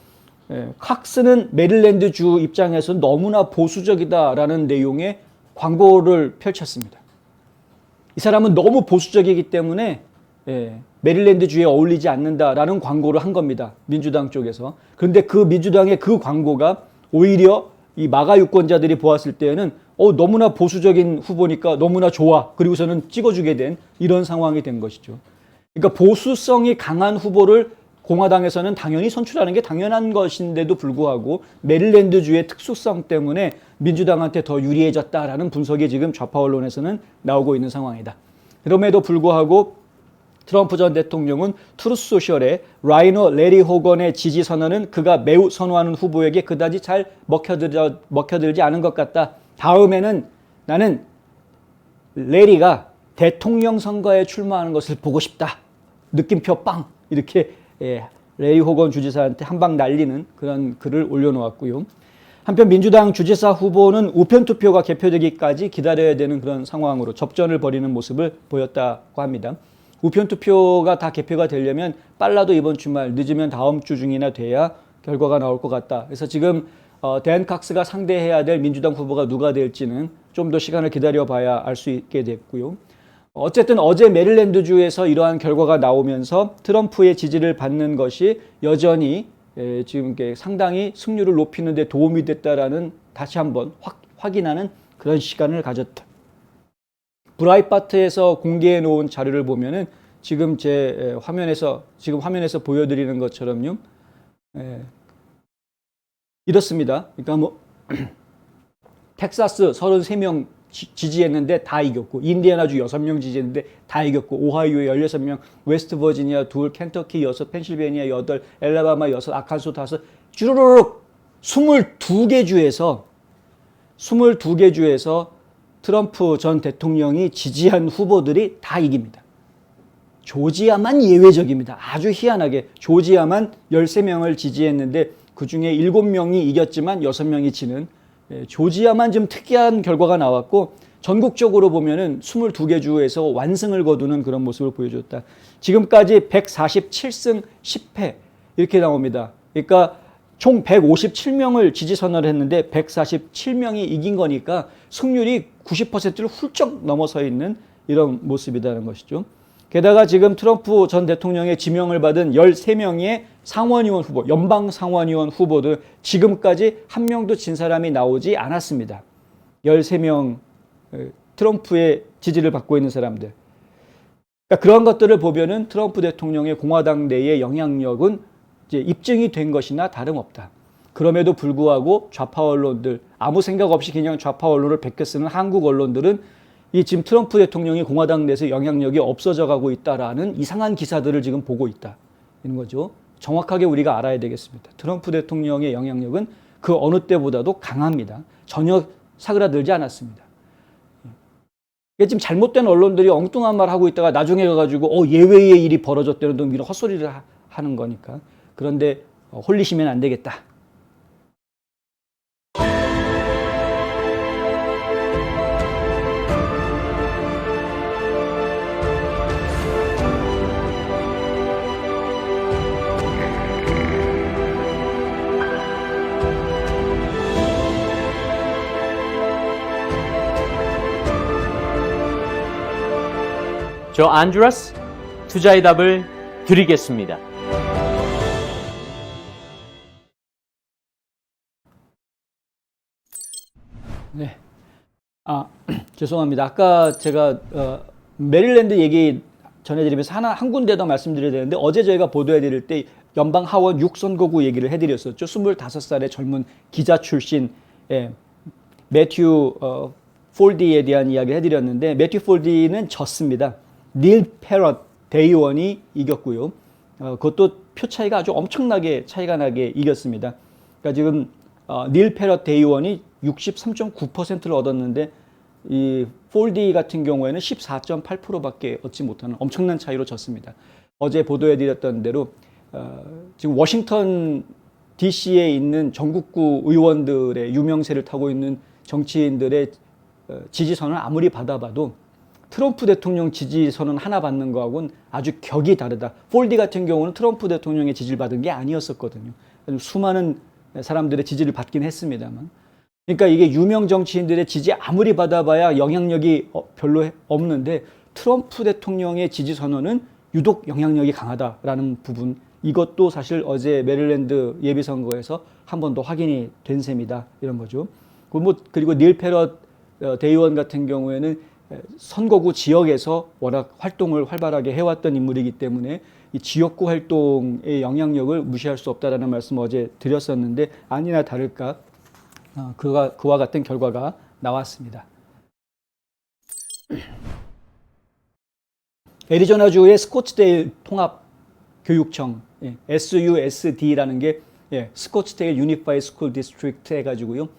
칵스는 메릴랜드 주 입장에서 너무나 보수적이다라는 내용의 광고를 펼쳤습니다. 이 사람은 너무 보수적이기 때문에 메릴랜드 주에 어울리지 않는다라는 광고를 한 겁니다. 민주당 쪽에서. 그런데 그 민주당의 그 광고가 오히려 이 마가 유권자들이 보았을 때에는 너무나 보수적인 후보니까 너무나 좋아, 그리고서는 찍어주게 된 이런 상황이 된 것이죠. 그러니까 보수성이 강한 후보를 공화당에서는 당연히 선출하는 게 당연한 것인데도 불구하고 메릴랜드주의 특수성 때문에 민주당한테 더 유리해졌다라는 분석이 지금 좌파 언론에서는 나오고 있는 상황이다. 그럼에도 불구하고 트럼프 전 대통령은 트루스 소셜에 라이너 레리 호건의 지지 선언은 그가 매우 선호하는 후보에게 그다지 잘 먹혀들지 않은 것 같다. 다음에는 나는 레리가 대통령 선거에 출마하는 것을 보고 싶다. 느낌표 빵! 이렇게 레리 호건 주지사한테 한 방 날리는 그런 글을 올려놓았고요. 한편 민주당 주지사 후보는 우편 투표가 개표되기까지 기다려야 되는 그런 상황으로 접전을 벌이는 모습을 보였다고 합니다. 우편 투표가 다 개표가 되려면 빨라도 이번 주말, 늦으면 다음 주 중이나 돼야 결과가 나올 것 같다. 그래서 지금 댄 칵스가 상대해야 될 민주당 후보가 누가 될지는 좀 더 시간을 기다려봐야 알 수 있게 됐고요. 어쨌든 어제 메릴랜드주에서 이러한 결과가 나오면서 트럼프의 지지를 받는 것이 여전히 지금 상당히 승률을 높이는 데 도움이 됐다라는 다시 한번 확인하는 그런 시간을 가졌다. 브라이트바트에서 공개해 놓은 자료를 보면은 지금 제 화면에서 보여드리는 것처럼요, 이렇습니다. 그러니까 뭐 텍사스 33명 지지했는데 다 이겼고, 인디애나주 6명 지지했는데 다 이겼고, 오하이오 16명, 웨스트버지니아 2, 켄터키 6, 펜실베니아 8, 엘라바마 6, 아칸소 5, 주르륵 22개 주에서 트럼프 전 대통령이 지지한 후보들이 다 이깁니다. 조지아만 예외적입니다. 아주 희한하게 조지아만 13명을 지지했는데 그중에 7명이 이겼지만 6명이 지는, 조지아만 좀 특이한 결과가 나왔고, 전국적으로 보면은 22개 주에서 완승을 거두는 그런 모습을 보여줬다. 지금까지 147승 10패 이렇게 나옵니다. 그러니까 총 157명을 지지 선언을 했는데 147명이 이긴 거니까 승률이 90%를 훌쩍 넘어서 있는 이런 모습이라는 것이죠. 게다가 지금 트럼프 전 대통령의 지명을 받은 13명의 상원의원 후보, 연방 상원의원 후보들 지금까지 한 명도 진 사람이 나오지 않았습니다. 13명 트럼프의 지지를 받고 있는 사람들. 그러니까 그런 것들을 보면은 트럼프 대통령의 공화당 내의 영향력은 이제 입증이 된 것이나 다름없다. 그럼에도 불구하고 좌파 언론들, 아무 생각 없이 그냥 좌파 언론을 베껴 쓰는 한국 언론들은 이 지금 트럼프 대통령이 공화당 내에서 영향력이 없어져 가고 있다라는 이상한 기사들을 지금 보고 있다. 이런 거죠. 정확하게 우리가 알아야 되겠습니다. 트럼프 대통령의 영향력은 그 어느 때보다도 강합니다. 전혀 사그라들지 않았습니다. 지금 잘못된 언론들이 엉뚱한 말 하고 있다가 나중에 가가지고 예외의 일이 벌어졌다는 등 이런 헛소리를 하는 거니까. 그런데 홀리시면 안 되겠다. 저 안드레스 투자의 답을 드리겠습니다. 네. 죄송합니다. 아까 제가 메릴랜드 얘기 전해드리면서 한 군데 더 말씀드려야 되는데 어제 저희가 보도해드릴 때 연방 하원 6선거구 얘기를 해드렸었죠. 25살의 젊은 기자 출신 매튜 폴디에 대한 이야기를 해드렸는데 매튜 폴디는 졌습니다. 닐 페럿 대의원이 이겼고요. 그것도 표 차이가 아주 엄청나게 차이가 나게 이겼습니다. 그러니까 지금 닐 페럿 대의원이 63.9%를 얻었는데 이 폴디 같은 경우에는 14.8%밖에 얻지 못하는 엄청난 차이로 졌습니다. 어제 보도해드렸던 대로 지금 워싱턴 DC에 있는 전국구 의원들의 유명세를 타고 있는 정치인들의 지지선을 아무리 받아봐도 트럼프 대통령 지지선은 하나 받는 거하고는 아주 격이 다르다. 폴디 같은 경우는 트럼프 대통령의 지지를 받은 게 아니었었거든요. 수많은 사람들의 지지를 받긴 했습니다만. 그러니까 이게 유명 정치인들의 지지 아무리 받아봐야 영향력이 별로 없는데 트럼프 대통령의 지지 선언은 유독 영향력이 강하다라는 부분. 이것도 사실 어제 메릴랜드 예비선거에서 한 번 더 확인이 된 셈이다. 이런 거죠. 그리고 닐 페럿 대의원 같은 경우에는 선거구 지역에서 워낙 활동을 활발하게 해왔던 인물이기 때문에 이 지역구 활동의 영향력을 무시할 수 없다라는 말씀 어제 드렸었는데 아니나 다를까 그와 같은 결과가 나왔습니다. 애리조나주의 스코츠데일 통합교육청 SUSD라는 게 스코츠데일 유니파이드 스쿨 디스트릭트 해가지고요.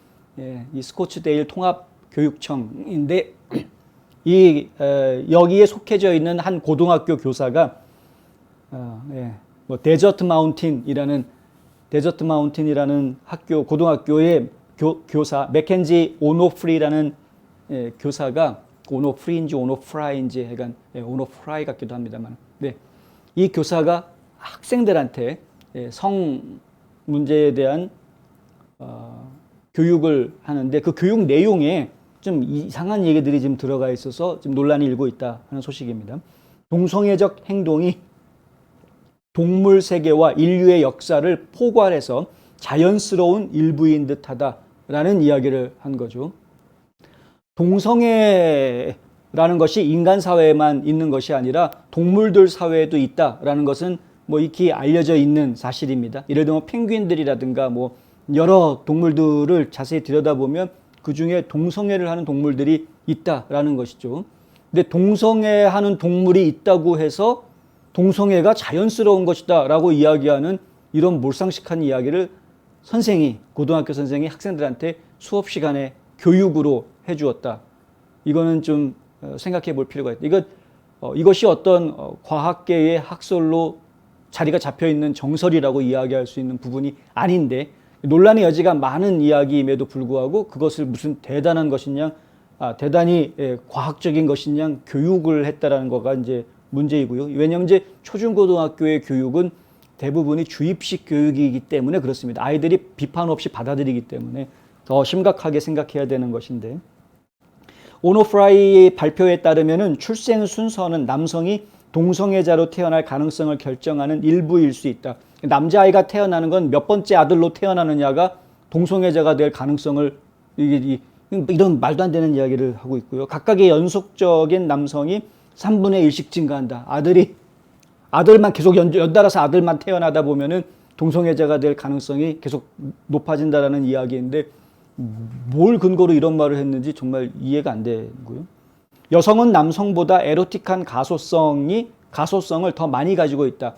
이 스코츠데일 통합교육청인데 여기에 속해져 있는 한 고등학교 교사가 데저트 마운틴이라는 고등학교의 교사 맥켄지 오노프리라는 교사가 오노프리인지 오노프라인지 약간 오노프라이 같기도 합니다만 이 교사가 학생들한테 성 문제에 대한 교육을 하는데 그 교육 내용에 좀 이상한 얘기들이 지금 들어가 있어서 지금 논란이 일고 있다 하는 소식입니다. 동성애적 행동이 동물 세계와 인류의 역사를 포괄해서 자연스러운 일부인 듯하다라는 이야기를 한 거죠. 동성애라는 것이 인간 사회에만 있는 것이 아니라 동물들 사회에도 있다라는 것은 익히 알려져 있는 사실입니다. 예를 들면 펭귄들이라든가 여러 동물들을 자세히 들여다보면 그 중에 동성애를 하는 동물들이 있다라는 것이죠. 근데 동성애하는 동물이 있다고 해서 동성애가 자연스러운 것이다 라고 이야기하는 이런 몰상식한 이야기를 고등학교 선생이 학생들한테 수업 시간에 교육으로 해주었다. 이거는 좀 생각해 볼 필요가 있다. 이것이 어떤 과학계의 학설로 자리가 잡혀 있는 정설이라고 이야기할 수 있는 부분이 아닌데 논란의 여지가 많은 이야기임에도 불구하고 그것을 무슨 대단한 것이냐, 대단히 과학적인 것이냐 교육을 했다라는 거가 이제 문제이고요. 왜냐하면 이제 초중고등학교의 교육은 대부분이 주입식 교육이기 때문에 그렇습니다. 아이들이 비판 없이 받아들이기 때문에 더 심각하게 생각해야 되는 것인데, 오노프라이의 발표에 따르면은 출생 순서는 남성이 동성애자로 태어날 가능성을 결정하는 일부일 수 있다. 남자아이가 태어나는 건 몇 번째 아들로 태어나느냐가 동성애자가 될 가능성을, 이런 말도 안 되는 이야기를 하고 있고요. 각각의 연속적인 남성이 3분의 1씩 증가한다. 아들만 계속 연달아서 아들만 태어나다 보면은 동성애자가 될 가능성이 계속 높아진다라는 이야기인데, 뭘 근거로 이런 말을 했는지 정말 이해가 안 되고요. 여성은 남성보다 에로틱한 가소성을 더 많이 가지고 있다.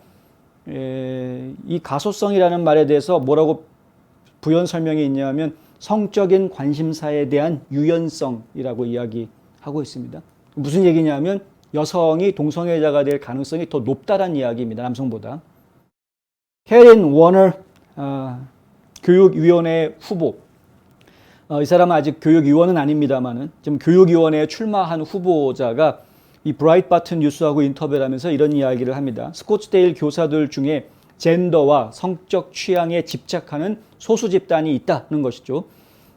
이 가소성이라는 말에 대해서 뭐라고 부연 설명이 있냐면 성적인 관심사에 대한 유연성이라고 이야기하고 있습니다. 무슨 얘기냐면 여성이 동성애자가 될 가능성이 더 높다는 이야기입니다. 남성보다. 캐린 워너 교육위원회 후보. 이 사람은 아직 교육위원은 아닙니다만은 지금 교육위원회에 출마한 후보자가 이 브라이트바튼 뉴스하고 인터뷰를 하면서 이런 이야기를 합니다. 스코츠데일 교사들 중에 젠더와 성적 취향에 집착하는 소수 집단이 있다는 것이죠.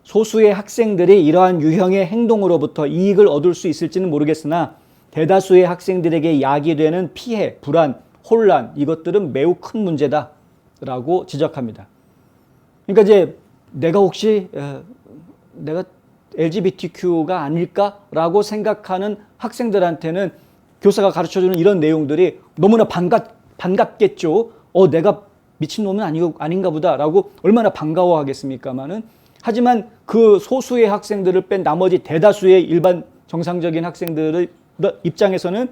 소수의 학생들이 이러한 유형의 행동으로부터 이익을 얻을 수 있을지는 모르겠으나 대다수의 학생들에게 야기되는 피해, 불안, 혼란, 이것들은 매우 큰 문제다라고 지적합니다. 그러니까 이제 내가 혹시 내가 LGBTQ가 아닐까라고 생각하는 학생들한테는 교사가 가르쳐주는 이런 내용들이 너무나 반갑겠죠. 내가 미친놈은 아닌가 보다라고 얼마나 반가워하겠습니까마는, 하지만 그 소수의 학생들을 뺀 나머지 대다수의 일반 정상적인 학생들의 입장에서는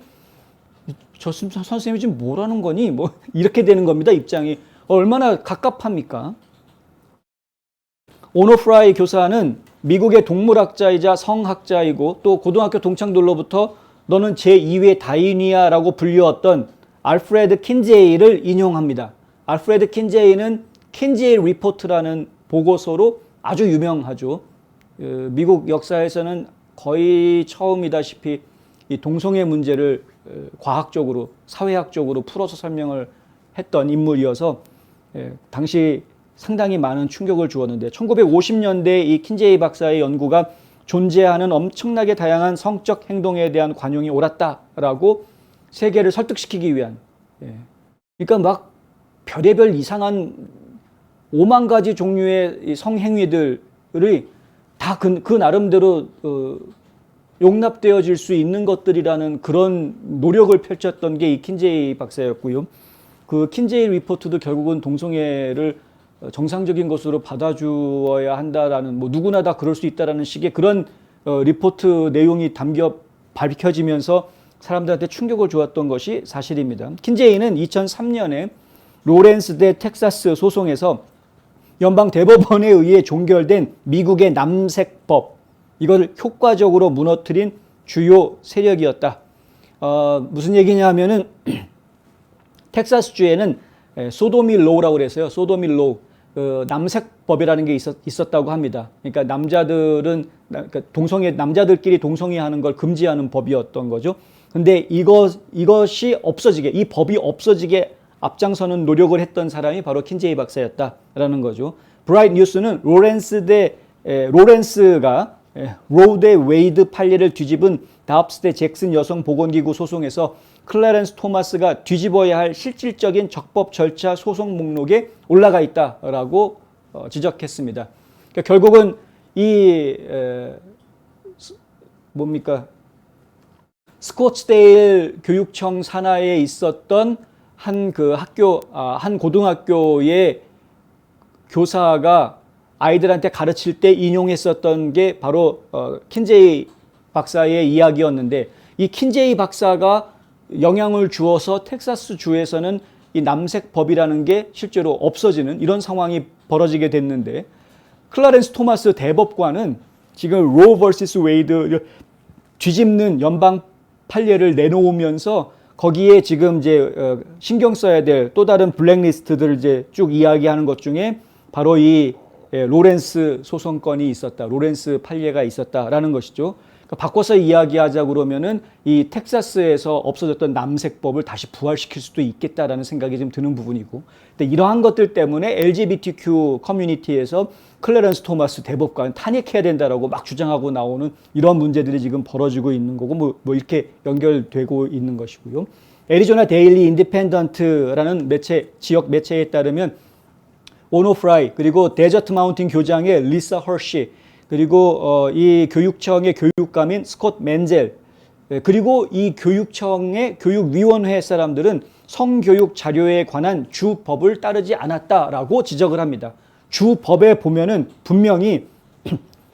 저 선생님이 지금 뭐라는 거니? 뭐 이렇게 되는 겁니다. 입장이 얼마나 갑갑합니까? 오노프라이 교사는 미국의 동물학자이자 성학자이고 또 고등학교 동창들로부터 너는 제2의 다윈이야라고 불리웠던 알프레드 킨제이를 인용합니다. 알프레드 킨제이는 킨제이 리포트라는 보고서로 아주 유명하죠. 미국 역사에서는 거의 처음이다시피 이 동성애 문제를 과학적으로, 사회학적으로 풀어서 설명을 했던 인물이어서 당시 상당히 많은 충격을 주었는데, 1950년대 이 킨제이 박사의 연구가 존재하는 엄청나게 다양한 성적 행동에 대한 관용이 옳았다라고 세계를 설득시키기 위한, 그러니까 막 별의별 이상한 5만 가지 종류의 성행위들이 다 그 나름대로 용납되어질 수 있는 것들이라는 그런 노력을 펼쳤던 게 이 킨제이 박사였고요. 그 킨제이 리포트도 결국은 동성애를 정상적인 것으로 받아주어야 한다라는, 뭐 누구나 다 그럴 수 있다라는 식의 그런 리포트 내용이 밝혀지면서 사람들한테 충격을 주었던 것이 사실입니다. 킨제이는 2003년에 로렌스 대 텍사스 소송에서 연방 대법원에 의해 종결된 미국의 남색법, 이걸 효과적으로 무너뜨린 주요 세력이었다. 무슨 얘기냐 하면은 텍사스주에는 소도미 로우라고 그랬어요. 소도미 로우. 남색법이라는 게 있었다고 합니다. 그러니까 남자들끼리 동성애하는 걸 금지하는 법이었던 거죠. 근데 이것이 없어지게, 이 법이 없어지게 앞장서는 노력을 했던 사람이 바로 킨제이 박사였다라는 거죠. 브라이트 뉴스는 로렌스가 로 대 웨이드 판례를 뒤집은 다업스 대 잭슨 여성보건기구 소송에서 클래런스 토마스가 뒤집어야 할 실질적인 적법 절차 소송 목록에 올라가 있다라고 지적했습니다. 그러니까 결국은 스코츠데일 교육청 산하에 있었던 한 고등학교의 교사가 아이들한테 가르칠 때 인용했었던 게 바로 킨제이 박사의 이야기였는데, 이 킨제이 박사가 영향을 주어서 텍사스 주에서는 이 남색법이라는 게 실제로 없어지는 이런 상황이 벌어지게 됐는데, 클라렌스 토마스 대법관은 지금 로 vs 웨이드 뒤집는 연방 판례를 내놓으면서 거기에 지금 이제 신경 써야 될 또 다른 블랙리스트들을 이제 쭉 이야기하는 것 중에 바로 이 로렌스 소송건이 있었다, 로렌스 판례가 있었다라는 것이죠. 바꿔서 이야기하자 그러면은 이 텍사스에서 없어졌던 남색법을 다시 부활시킬 수도 있겠다라는 생각이 좀 드는 부분이고, 근데 이러한 것들 때문에 LGBTQ 커뮤니티에서 클래런스 토마스 대법관 탄핵해야 된다라고 막 주장하고 나오는 이런 문제들이 지금 벌어지고 있는 거고, 뭐 이렇게 연결되고 있는 것이고요. 애리조나 데일리 인디펜던트라는 지역 매체에 따르면 오노 프라이, 그리고 데저트 마운틴 교장의 리사 허시, 그리고 이 교육청의 교육감인 스콧 맨젤, 그리고 이 교육청의 교육위원회 사람들은 성교육 자료에 관한 주법을 따르지 않았다라고 지적을 합니다. 주법에 보면은 분명히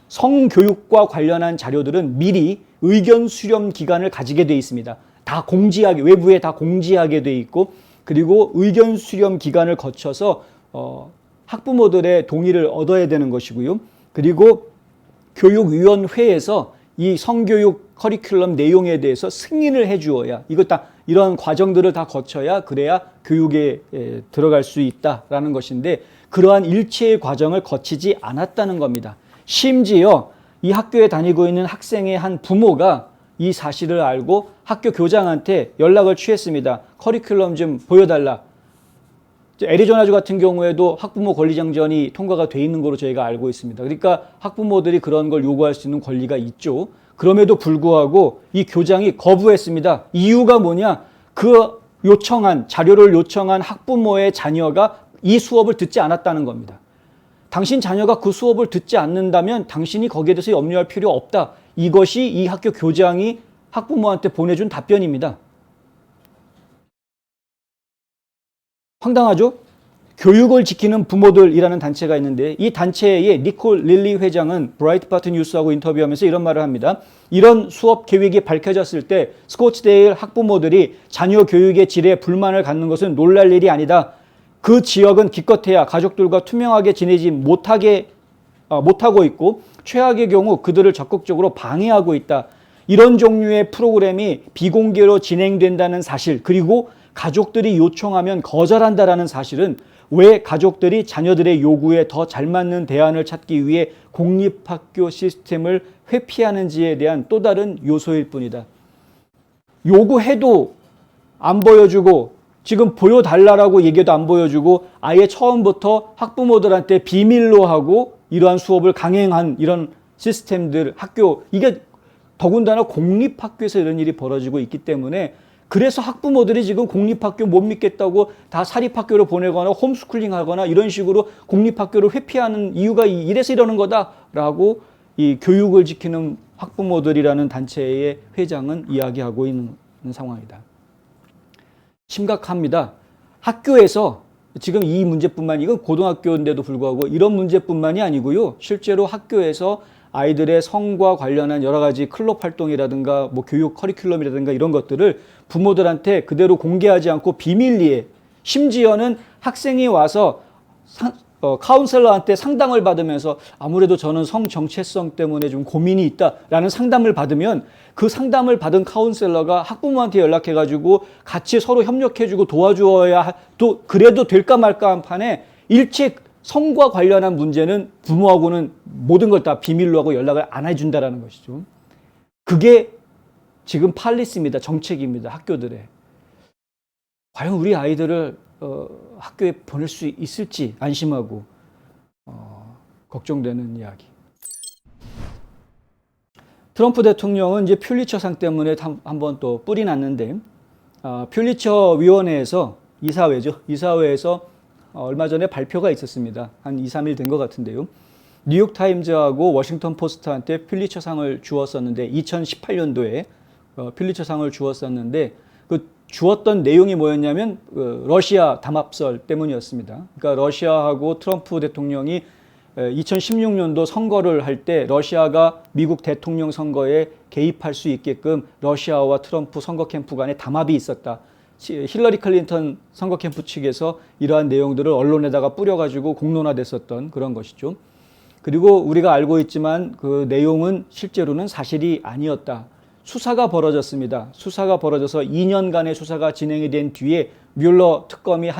성교육과 관련한 자료들은 미리 의견 수렴 기간을 가지게 돼 있습니다. 다 공지하게, 외부에 다 공지하게 돼 있고, 그리고 의견 수렴 기간을 거쳐서 학부모들의 동의를 얻어야 되는 것이고요. 그리고 교육위원회에서 이 성교육 커리큘럼 내용에 대해서 승인을 해 주어야, 이런 과정들을 다 거쳐야 그래야 교육에 들어갈 수 있다라는 것인데, 그러한 일체의 과정을 거치지 않았다는 겁니다. 심지어 이 학교에 다니고 있는 학생의 한 부모가 이 사실을 알고 학교 교장한테 연락을 취했습니다. 커리큘럼 좀 보여달라. 애리조나주 같은 경우에도 학부모 권리장전이 통과가 돼 있는 걸로 저희가 알고 있습니다. 그러니까 학부모들이 그런 걸 요구할 수 있는 권리가 있죠. 그럼에도 불구하고 이 교장이 거부했습니다. 이유가 뭐냐? 그 자료를 요청한 학부모의 자녀가 이 수업을 듣지 않았다는 겁니다. 당신 자녀가 그 수업을 듣지 않는다면 당신이 거기에 대해서 염려할 필요 없다. 이것이 이 학교 교장이 학부모한테 보내준 답변입니다. 황당하죠? 교육을 지키는 부모들이라는 단체가 있는데, 이 단체의 니콜 릴리 회장은 브라이트바트 뉴스하고 인터뷰하면서 이런 말을 합니다. 이런 수업 계획이 밝혀졌을 때 스코츠데일 학부모들이 자녀 교육의 질에 불만을 갖는 것은 놀랄 일이 아니다. 그 지역은 기껏해야 가족들과 투명하게 지내지 못하고 있고, 최악의 경우 그들을 적극적으로 방해하고 있다. 이런 종류의 프로그램이 비공개로 진행된다는 사실, 그리고 가족들이 요청하면 거절한다라는 사실은 왜 가족들이 자녀들의 요구에 더 잘 맞는 대안을 찾기 위해 공립학교 시스템을 회피하는지에 대한 또 다른 요소일 뿐이다. 요구해도 안 보여주고, 지금 보여달라고 얘기해도 안 보여주고, 아예 처음부터 학부모들한테 비밀로 하고 이러한 수업을 강행한 이런 시스템들, 이게 더군다나 공립학교에서 이런 일이 벌어지고 있기 때문에, 그래서 학부모들이 지금 공립학교 못 믿겠다고 다 사립학교로 보내거나 홈스쿨링 하거나 이런 식으로 공립학교를 회피하는 이유가 이래서 이러는 거다라고 이 교육을 지키는 학부모들이라는 단체의 회장은 이야기하고 있는 상황이다. 심각합니다. 학교에서 지금 이 문제뿐만, 이건 고등학교인데도 불구하고 이런 문제뿐만이 아니고요. 실제로 학교에서 아이들의 성과 관련한 여러 가지 클럽 활동이라든가 뭐 교육 커리큘럼이라든가 이런 것들을 부모들한테 그대로 공개하지 않고 비밀리에, 심지어는 학생이 와서 카운셀러한테 상담을 받으면서 아무래도 저는 성 정체성 때문에 좀 고민이 있다라는 상담을 받으면 그 상담을 받은 카운셀러가 학부모한테 연락해가지고 같이 서로 협력해주고 도와주어야 또 그래도 될까 말까 한 판에 일체 성과 관련한 문제는 부모하고는 모든 걸 다 비밀로 하고 연락을 안 해준다라는 것이죠. 그게 지금 팔리스입니다. 정책입니다. 학교들의. 과연 우리 아이들을 학교에 보낼 수 있을지 안심하고 걱정되는 이야기. 트럼프 대통령은 이제 퓰리처상 때문에 한번 또 뿔이 났는데, 퓰리처 위원회에서 이사회에서 얼마 전에 발표가 있었습니다. 한 2, 3일 된 것 같은데요. 뉴욕타임즈하고 워싱턴 포스트한테 퓰리처상을 주었었는데, 2018년도에 퓰리처상을 주었었는데, 그 주었던 내용이 뭐였냐면 러시아 담합설 때문이었습니다. 그러니까 러시아하고 트럼프 대통령이 2016년도 선거를 할 때 러시아가 미국 대통령 선거에 개입할 수 있게끔 러시아와 트럼프 선거 캠프 간에 담합이 있었다. 힐러리 클린턴 선거 캠프 측에서 이러한 내용들을 언론에다가 뿌려가지고 공론화됐었던 그런 것이죠. 그리고 우리가 알고 있지만 그 내용은 실제로는 사실이 아니었다. 수사가 벌어졌습니다. 수사가 벌어져서 2년간의 수사가 진행이 된 뒤에 뮬러 특검이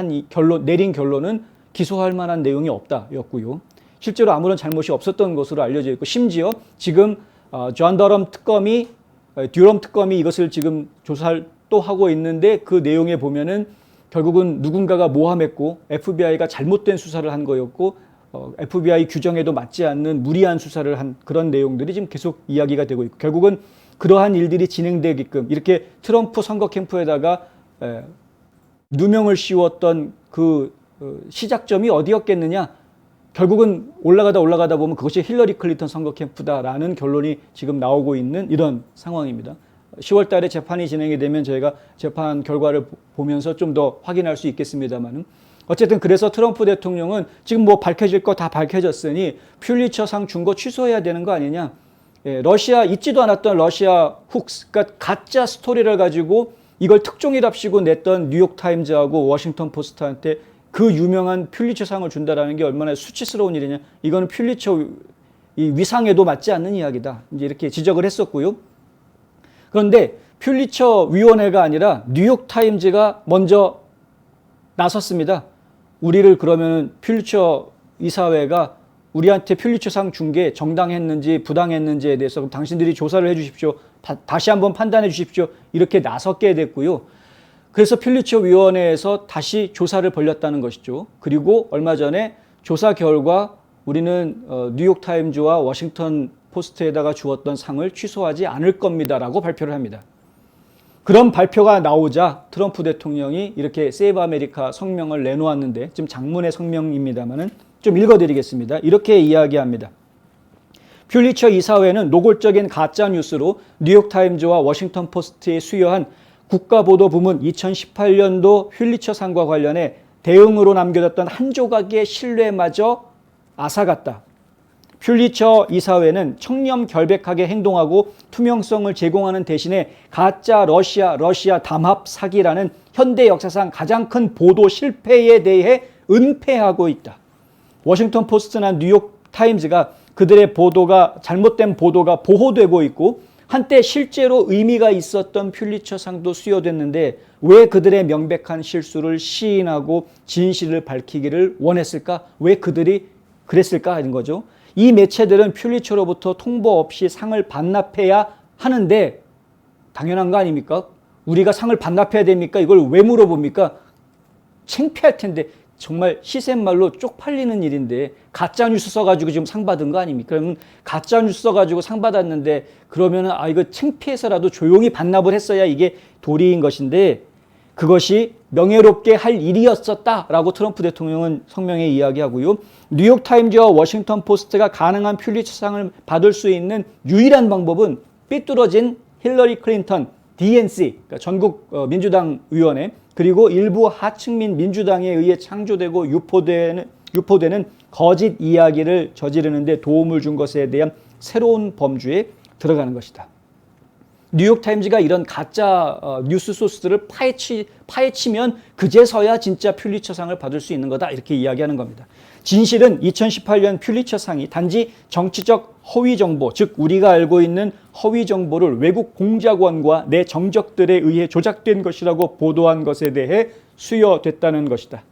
내린 결론은 기소할 만한 내용이 없다였고요. 실제로 아무런 잘못이 없었던 것으로 알려져 있고, 심지어 지금 존 더럼 특검이 듀럼 특검이 이것을 지금 조사를 또 하고 있는데 그 내용에 보면은 결국은 누군가가 모함했고 FBI가 잘못된 수사를 한 거였고 FBI 규정에도 맞지 않는 무리한 수사를 한 그런 내용들이 지금 계속 이야기가 되고 있고 결국은 그러한 일들이 진행되게끔 이렇게 트럼프 선거 캠프에다가 누명을 씌웠던 그 시작점이 어디였겠느냐. 결국은 올라가다 보면 그것이 힐러리 클린턴 선거 캠프다라는 결론이 지금 나오고 있는 이런 상황입니다. 10월 달에 재판이 진행이 되면 저희가 재판 결과를 보면서 좀 더 확인할 수 있겠습니다만은 어쨌든 그래서 트럼프 대통령은 지금 뭐 밝혀질 거 다 밝혀졌으니 퓰리처상 준 거 취소해야 되는 거 아니냐. 러시아 있지도 않았던 러시아 훅스, 그러니까 가짜 스토리를 가지고 이걸 특종이랍시고 냈던 뉴욕타임즈하고 워싱턴 포스트한테 그 유명한 퓰리처상을 준다라는 게 얼마나 수치스러운 일이냐. 이거는 퓰리처 이 위상에도 맞지 않는 이야기다. 이제 이렇게 지적을 했었고요. 그런데 퓰리처 위원회가 아니라 뉴욕타임즈가 먼저 나섰습니다. 우리를 그러면 퓰리처 이사회가 우리한테 퓰리처상 준 게 정당했는지 부당했는지에 대해서 당신들이 조사를 해 주십시오. 다시 한번 판단해 주십시오. 이렇게 나섰게 됐고요. 그래서 퓰리처 위원회에서 다시 조사를 벌였다는 것이죠. 그리고 얼마 전에 조사 결과 우리는 뉴욕타임즈와 워싱턴 포스트에다가 주었던 상을 취소하지 않을 겁니다라고 발표를 합니다. 그런 발표가 나오자 트럼프 대통령이 이렇게 세이브 아메리카 성명을 내놓았는데 지금 장문의 성명입니다만은 좀 읽어드리겠습니다. 이렇게 이야기합니다. 퓰리처 이사회는 노골적인 가짜 뉴스로 뉴욕타임즈와 워싱턴 포스트에 수여한 국가보도부문 2018년도 퓰리처상과 관련해 대응으로 남겨졌던 한 조각의 신뢰마저 앗아갔다. 퓰리처 이사회는 청렴결백하게 행동하고 투명성을 제공하는 대신에 가짜 러시아 담합 사기라는 현대 역사상 가장 큰 보도 실패에 대해 은폐하고 있다. 워싱턴 포스트나 뉴욕 타임즈가 그들의 잘못된 보도가 보호되고 있고 한때 실제로 의미가 있었던 퓰리처상도 수여됐는데 왜 그들의 명백한 실수를 시인하고 진실을 밝히기를 원했을까? 왜 그들이 그랬을까? 하는 거죠. 이 매체들은 퓰리처로부터 통보 없이 상을 반납해야 하는데 당연한 거 아닙니까? 우리가 상을 반납해야 됩니까? 이걸 왜 물어봅니까? 창피할 텐데 정말 시샘말로 쪽팔리는 일인데 가짜 뉴스 써가지고 지금 상 받은 거 아닙니까? 그러면 가짜 뉴스 써가지고 상 받았는데 그러면은 이거 창피해서라도 조용히 반납을 했어야 이게 도리인 것인데 그것이 명예롭게 할 일이었었다라고 트럼프 대통령은 성명에 이야기하고요. 뉴욕타임즈와 워싱턴 포스트가 가능한 퓰리처상을 받을 수 있는 유일한 방법은 삐뚤어진 힐러리 클린턴 DNC, 그러니까 전국 민주당 의원회 그리고 일부 하층민 민주당에 의해 창조되고 유포되는 거짓 이야기를 저지르는 데 도움을 준 것에 대한 새로운 범주에 들어가는 것이다. 뉴욕타임즈가 이런 가짜 뉴스 소스들을 파헤치면 그제서야 진짜 퓰리처상을 받을 수 있는 거다 이렇게 이야기하는 겁니다. 진실은 2018년 퓰리처상이 단지 정치적 허위 정보, 즉 우리가 알고 있는 허위 정보를 외국 공작원과 내 정적들에 의해 조작된 것이라고 보도한 것에 대해 수여됐다는 것이다.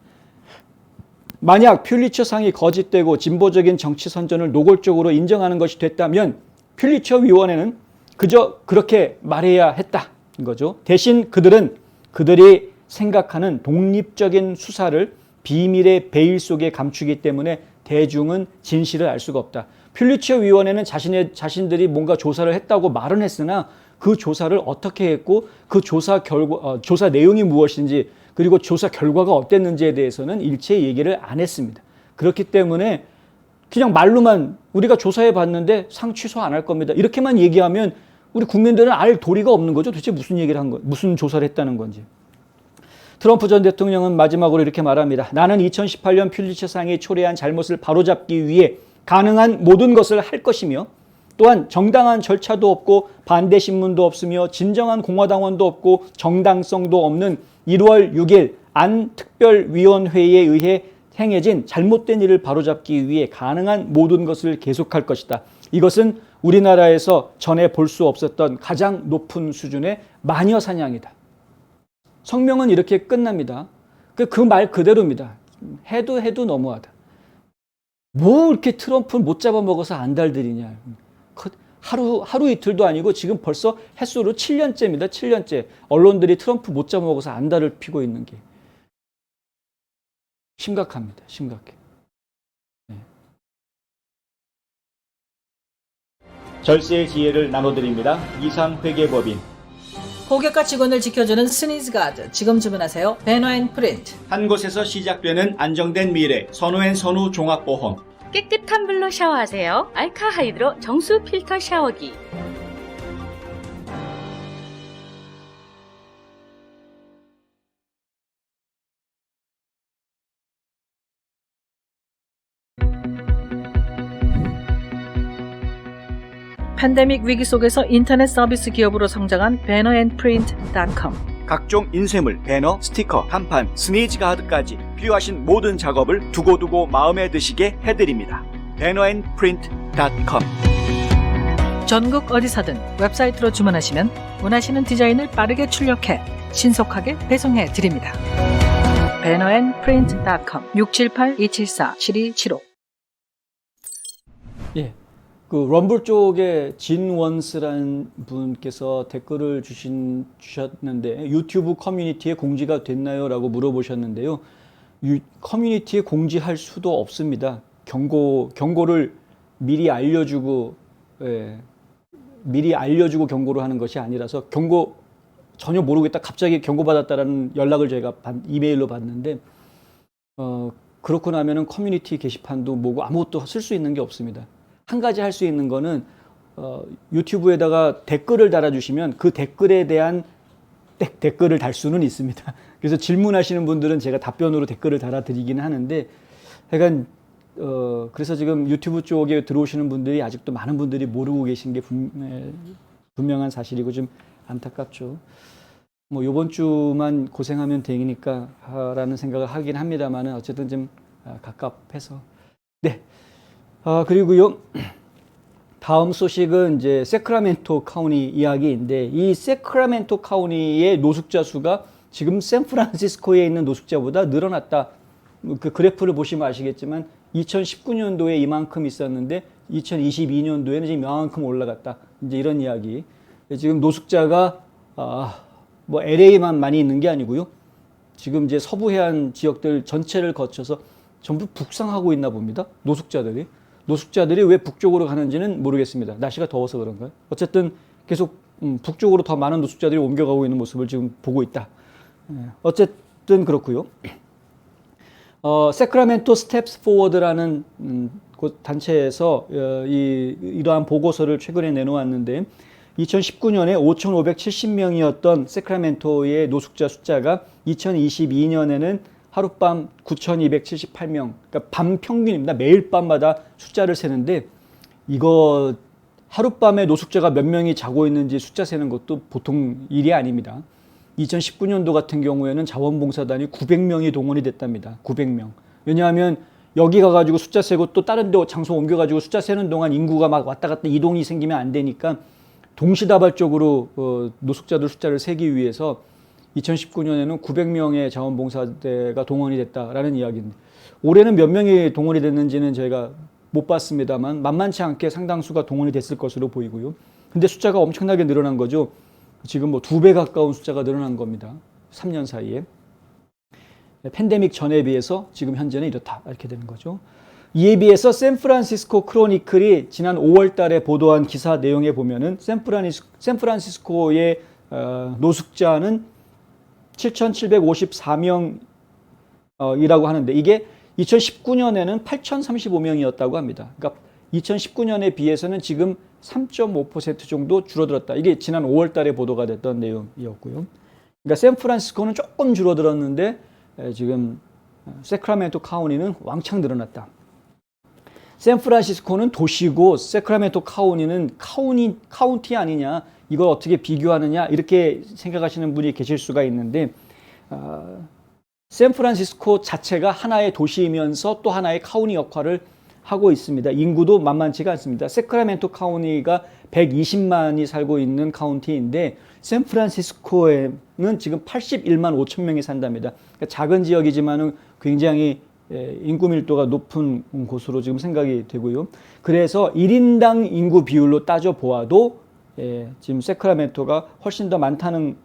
만약 퓰리처상이 거짓되고 진보적인 정치 선전을 노골적으로 인정하는 것이 됐다면 퓰리처 위원회는 그저 그렇게 말해야 했다는 거죠. 대신 그들이 생각하는 독립적인 수사를 비밀의 베일 속에 감추기 때문에 대중은 진실을 알 수가 없다. 퓰리처 위원회는 자신들이 뭔가 조사를 했다고 말은 했으나 그 조사를 어떻게 했고 그 조사 내용이 무엇인지 그리고 조사 결과가 어땠는지에 대해서는 일체 얘기를 안 했습니다. 그렇기 때문에 그냥 말로만 우리가 조사해 봤는데 상 취소 안 할 겁니다. 이렇게만 얘기하면 우리 국민들은 알 도리가 없는 거죠. 도대체 무슨 얘기를 한 거, 무슨 조사를 했다는 건지. 트럼프 전 대통령은 마지막으로 이렇게 말합니다. 나는 2018년 퓰리처상이 초래한 잘못을 바로잡기 위해 가능한 모든 것을 할 것이며 또한 정당한 절차도 없고 반대 신문도 없으며 진정한 공화당원도 없고 정당성도 없는 1월 6일 안 특별위원회에 의해 행해진 잘못된 일을 바로잡기 위해 가능한 모든 것을 계속할 것이다. 이것은 우리나라에서 전에 볼 수 없었던 가장 높은 수준의 마녀 사냥이다. 성명은 이렇게 끝납니다. 그 말 그대로입니다. 해도 너무하다. 뭐 이렇게 트럼프를 못 잡아먹어서 안달들이냐. 하루 이틀도 아니고 지금 벌써 횟수로 7년째입니다. 7년째. 언론들이 트럼프 못 잡아먹어서 안달을 피고 있는 게 심각합니다. 심각해. 네. 절세의 지혜를 나눠드립니다. 이상회계법인. 고객과 직원을 지켜주는 스니즈가드. 지금 주문하세요. 베너앤프린트. 한 곳에서 시작되는 안정된 미래. 선우앤선우 종합보험. 깨끗한 물로 샤워하세요. 알카 하이드로 정수 필터 샤워기. 팬데믹 위기 속에서 인터넷 서비스 기업으로 성장한 bannerandprint.com. 각종 인쇄물, 배너, 스티커, 간판, 스니즈가드까지 필요하신 모든 작업을 두고두고 마음에 드시게 해드립니다. bannerandprint.com. 전국 어디서든 웹사이트로 주문하시면 원하시는 디자인을 빠르게 출력해 신속하게 배송해 드립니다. bannerandprint.com 678-274-7275. 예. 그 럼블 쪽에 진원스라는 분께서 댓글을 주셨는데 유튜브 커뮤니티에 공지가 됐나요? 라고 물어보셨는데요. 커뮤니티에 공지할 수도 없습니다. 경고를 미리 알려주고 경고를 하는 것이 아니라서 경고 전혀 모르겠다 갑자기 경고받았다라는 연락을 제가 이메일로 받는데 그렇고 나면은 커뮤니티 게시판도 뭐고 아무것도 쓸 수 있는 게 없습니다. 한 가지 할 수 있는 거는 유튜브에다가 댓글을 달아주시면 그 댓글에 대한 댓글을 달 수는 있습니다. 그래서 질문하시는 분들은 제가 답변으로 댓글을 달아드리긴 하는데 하여간 그래서 지금 유튜브 쪽에 들어오시는 분들이 아직도 많은 분들이 모르고 계신 게 분명한 사실이고 좀 안타깝죠. 뭐 요번 주만 고생하면 되니까 라는 생각을 하긴 합니다만 어쨌든 좀 갑갑해서 네. 그리고요, 다음 소식은 이제 세크라멘토 카운티 이야기인데, 이 세크라멘토 카운티의 노숙자 수가 지금 샌프란시스코에 있는 노숙자보다 늘어났다. 그 그래프를 보시면 아시겠지만, 2019년도에 이만큼 있었는데, 2022년도에는 지금 이만큼 올라갔다. 이제 이런 이야기. 지금 노숙자가, 뭐 LA만 많이 있는 게 아니고요. 지금 이제 서부 해안 지역들 전체를 거쳐서 전부 북상하고 있나 봅니다. 노숙자들이 왜 북쪽으로 가는지는 모르겠습니다. 날씨가 더워서 그런가요? 어쨌든 계속 북쪽으로 더 많은 노숙자들이 옮겨가고 있는 모습을 지금 보고 있다. 어쨌든 그렇고요. 세크라멘토 스텝스 포워드라는 단체에서 이러한 보고서를 최근에 내놓았는데 2019년에 5,570명이었던 세크라멘토의 노숙자 숫자가 2022년에는 하룻밤 9,278명, 그러니까 밤 평균입니다. 매일 밤마다 숫자를 세는데 이거 하룻밤에 노숙자가 몇 명이 자고 있는지 숫자 세는 것도 보통 일이 아닙니다. 2019년도 같은 경우에는 자원봉사단이 900명이 동원이 됐답니다. 900명. 왜냐하면 여기 가가지고 숫자 세고 또 다른 데 장소 옮겨가지고 숫자 세는 동안 인구가 막 왔다 갔다 이동이 생기면 안 되니까 동시다발적으로 노숙자들 숫자를 세기 위해서 2019년에는 900명의 자원봉사대가 동원이 됐다라는 이야기입니다. 올해는 몇 명이 동원이 됐는지는 저희가 못 봤습니다만 만만치 않게 상당수가 동원이 됐을 것으로 보이고요. 근데 숫자가 엄청나게 늘어난 거죠. 지금 뭐 2배 가까운 숫자가 늘어난 겁니다. 3년 사이에. 팬데믹 전에 비해서 지금 현재는 이렇다. 이렇게 되는 거죠. 이에 비해서 샌프란시스코 크로니클이 지난 5월 달에 보도한 기사 내용에 보면은 샌프란시스코의 노숙자는 7,754명이라고 하는데 이게 2019년에는 8,035명이었다고 합니다. 그러니까 2019년에 비해서는 지금 3.5% 정도 줄어들었다. 이게 지난 5월 달에 보도가 됐던 내용이었고요. 그러니까 샌프란시스코는 조금 줄어들었는데 지금 세크라멘토 카운티는 왕창 늘어났다. 샌프란시스코는 도시고 세크라멘토 카운티는 카운티 아니냐, 이걸 어떻게 비교하느냐 이렇게 생각하시는 분이 계실 수가 있는데 샌프란시스코 자체가 하나의 도시이면서 또 하나의 카운티 역할을 하고 있습니다. 인구도 만만치가 않습니다. 세크라멘토 카운티가 120만이 살고 있는 카운티인데 샌프란시스코에는 지금 81만 5천 명이 산답니다. 그러니까 작은 지역이지만은 굉장히 인구 밀도가 높은 곳으로 지금 생각이 되고요. 그래서 1인당 인구 비율로 따져 보아도 지금 세크라멘토가 훨씬 더 많다는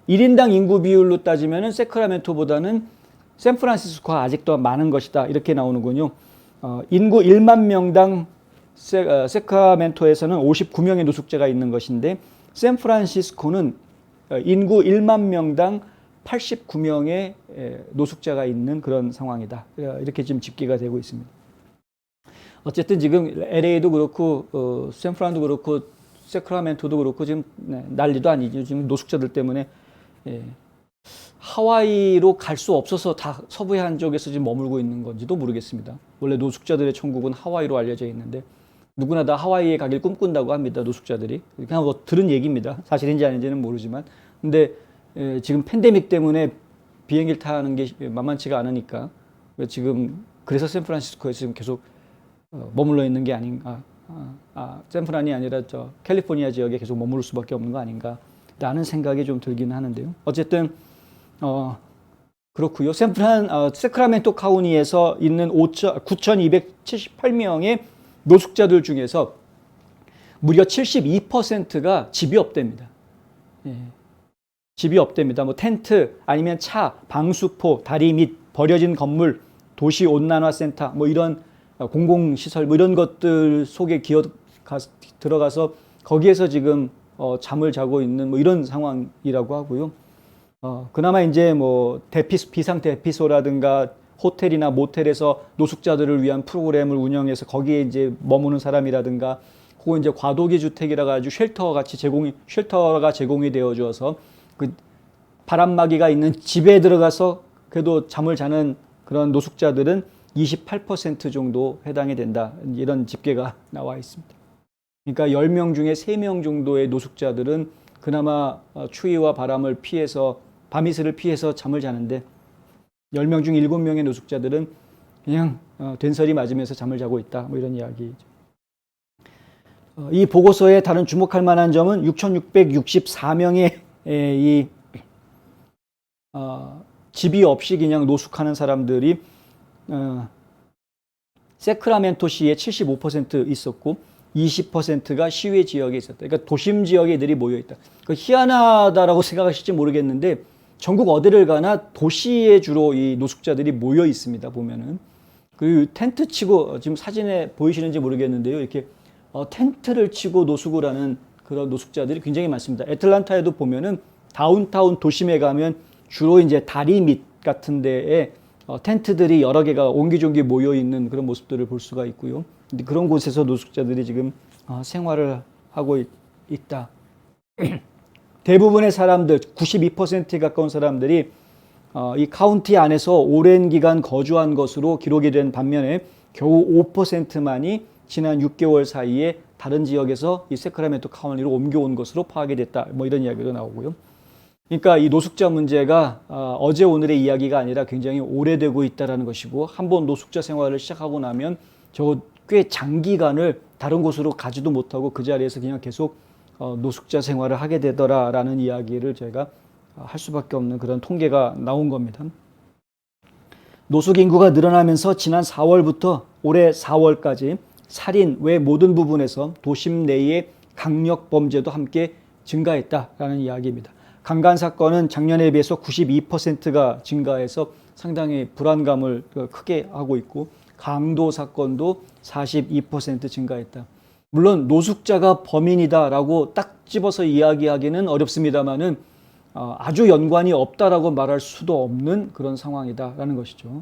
1인당 인구 비율로 따지면은 세크라멘토보다는 샌프란시스코가 아직도 많은 것이다. 이렇게 나오는군요. 인구 1만 명당 세크라멘토에서는 59명의 노숙자가 있는 것인데 샌프란시스코는 인구 1만 명당 89명의 노숙자가 있는 그런 상황이다. 이렇게 지금 집계가 되고 있습니다. 어쨌든 지금 LA도 그렇고 샌프란도 그렇고 세크라멘토도 그렇고 지금 난리도 아니죠. 지금 노숙자들 때문에 하와이로 갈 수 없어서 다 서부의 한쪽에서 지금 머물고 있는 건지도 모르겠습니다. 원래 노숙자들의 천국은 하와이로 알려져 있는데 누구나 다 하와이에 가길 꿈꾼다고 합니다. 노숙자들이. 그냥 뭐 들은 얘기입니다. 사실인지 아닌지는 모르지만. 근데 지금 팬데믹 때문에 비행기를 타는 게 만만치가 않으니까 지금 그래서 샌프란시스코에 지금 계속 머물러 있는 게 아닌가. 샌프란이 아니라 저 캘리포니아 지역에 계속 머무를 수밖에 없는 거 아닌가라는 생각이 좀 들기는 하는데요. 어쨌든 그렇고요. 세크라멘토 카운티에서 있는 9,278명의 노숙자들 중에서 무려 72%가 집이 없답니다. 집이 없답니다. 뭐 텐트 아니면 차, 방수포, 다리 밑, 버려진 건물, 도시 온난화 센터 뭐 이런 공공시설 뭐 이런 것들 속에 들어가서 거기에서 지금 잠을 자고 있는 뭐 이런 상황이라고 하고요. 그나마 이제 뭐 비상 대피소라든가 호텔이나 모텔에서 노숙자들을 위한 프로그램을 운영해서 거기에 이제 머무는 사람이라든가 혹은 이제 과도기 주택이라 가지고 쉘터가 제공이 되어 주어서 그 바람막이가 있는 집에 들어가서 그래도 잠을 자는 그런 노숙자들은 28% 정도 해당이 된다. 이런 집계가 나와 있습니다. 그러니까 10명 중에 3명 정도의 노숙자들은 그나마 추위와 바람을 피해서 밤이슬을 피해서 잠을 자는데 10명 중 7명의 노숙자들은 그냥 된설이 맞으면서 잠을 자고 있다. 뭐 이런 이야기죠. 이 보고서에 다른 주목할 만한 점은 6,664명의 집이 없이 그냥 노숙하는 사람들이 세크라멘토시에 75% 있었고 20%가 시외 지역에 있었다. 그러니까 도심 지역에 애들이 모여 있다. 희한하다라고 생각하실지 모르겠는데 전국 어디를 가나 도시에 주로 이 노숙자들이 모여 있습니다. 보면은 그 텐트 치고 지금 사진에 보이시는지 모르겠는데요. 이렇게 텐트를 치고 노숙을 하는 그런 노숙자들이 굉장히 많습니다. 애틀란타에도 보면은 다운타운 도심에 가면 주로 이제 다리 밑 같은 데에 텐트들이 여러 개가 옹기종기 모여 있는 그런 모습들을 볼 수가 있고요. 근데 그런 곳에서 노숙자들이 지금 생활을 하고 있다. 대부분의 사람들, 92%에 가까운 사람들이 이 카운티 안에서 오랜 기간 거주한 것으로 기록이 된 반면에 겨우 5%만이 지난 6개월 사이에 다른 지역에서 이 세크라멘토 카운티로 옮겨온 것으로 파악이 됐다. 뭐 이런 이야기도 나오고요. 그러니까 이 노숙자 문제가 어제 오늘의 이야기가 아니라 굉장히 오래되고 있다는 것이고 한번 노숙자 생활을 시작하고 나면 꽤 장기간을 다른 곳으로 가지도 못하고 그 자리에서 그냥 계속 노숙자 생활을 하게 되더라라는 이야기를 저희가 할 수밖에 없는 그런 통계가 나온 겁니다. 노숙 인구가 늘어나면서 지난 4월부터 올해 4월까지 살인 외 모든 부분에서 도심 내의 강력 범죄도 함께 증가했다라는 이야기입니다. 강간 사건은 작년에 비해서 92%가 증가해서 상당히 불안감을 크게 하고 있고 강도 사건도 42% 증가했다. 물론 노숙자가 범인이다라고 딱 집어서 이야기하기는 어렵습니다만은 아주 연관이 없다라고 말할 수도 없는 그런 상황이다라는 것이죠.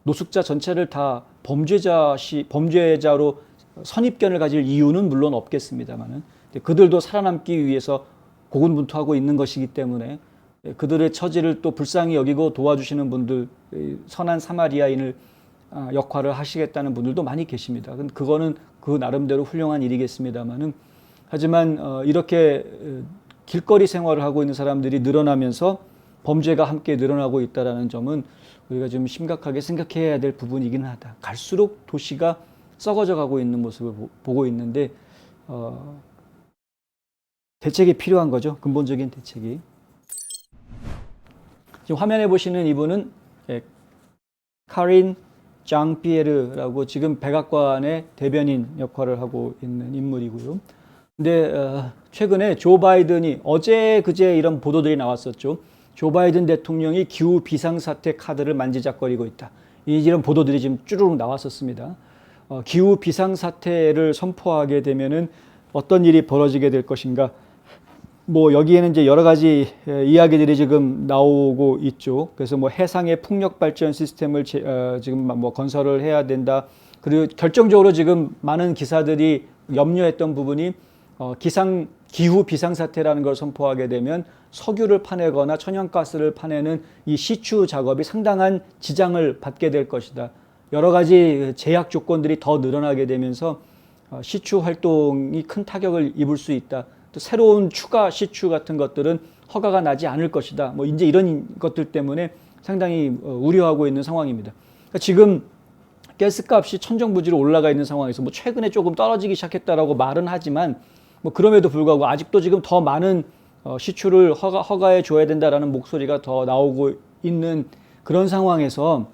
노숙자 전체를 다 범죄자로 선입견을 가질 이유는 물론 없겠습니다만은 그들도 살아남기 위해서 고군분투하고 있는 것이기 때문에 그들의 처지를 또 불쌍히 여기고 도와주시는 분들, 선한 사마리아인을 역할을 하시겠다는 분들도 많이 계십니다. 그거는 그 나름대로 훌륭한 일이겠습니다만은 하지만 이렇게 길거리 생활을 하고 있는 사람들이 늘어나면서 범죄가 함께 늘어나고 있다는 점은 우리가 좀 심각하게 생각해야 될 부분이긴 하다. 갈수록 도시가 썩어져 가고 있는 모습을 보고 있는데 대책이 필요한 거죠. 근본적인 대책이. 지금 화면에 보시는 이분은 카린 장피에르라고 지금 백악관의 대변인 역할을 하고 있는 인물이고요. 근데 최근에 조 바이든이 어제 그제 이런 보도들이 나왔었죠. 조 바이든 대통령이 기후 비상사태 카드를 만지작거리고 있다. 이런 보도들이 지금 쭈루룩 나왔었습니다. 기후 비상사태를 선포하게 되면은 어떤 일이 벌어지게 될 것인가. 뭐 여기에는 이제 여러 가지 이야기들이 지금 나오고 있죠. 그래서 뭐 해상의 풍력 발전 시스템을 지금 뭐 건설을 해야 된다. 그리고 결정적으로 지금 많은 기사들이 염려했던 부분이 기후 비상사태라는 걸 선포하게 되면 석유를 파내거나 천연가스를 파내는 이 시추 작업이 상당한 지장을 받게 될 것이다. 여러 가지 제약 조건들이 더 늘어나게 되면서 시추 활동이 큰 타격을 입을 수 있다. 또 새로운 추가 시추 같은 것들은 허가가 나지 않을 것이다. 뭐 이제 이런 것들 때문에 상당히 우려하고 있는 상황입니다. 그러니까 지금 가스값이 천정부지로 올라가 있는 상황에서 뭐 최근에 조금 떨어지기 시작했다라고 말은 하지만 뭐 그럼에도 불구하고 아직도 지금 더 많은 시추를 허가해 줘야 된다라는 목소리가 더 나오고 있는 그런 상황에서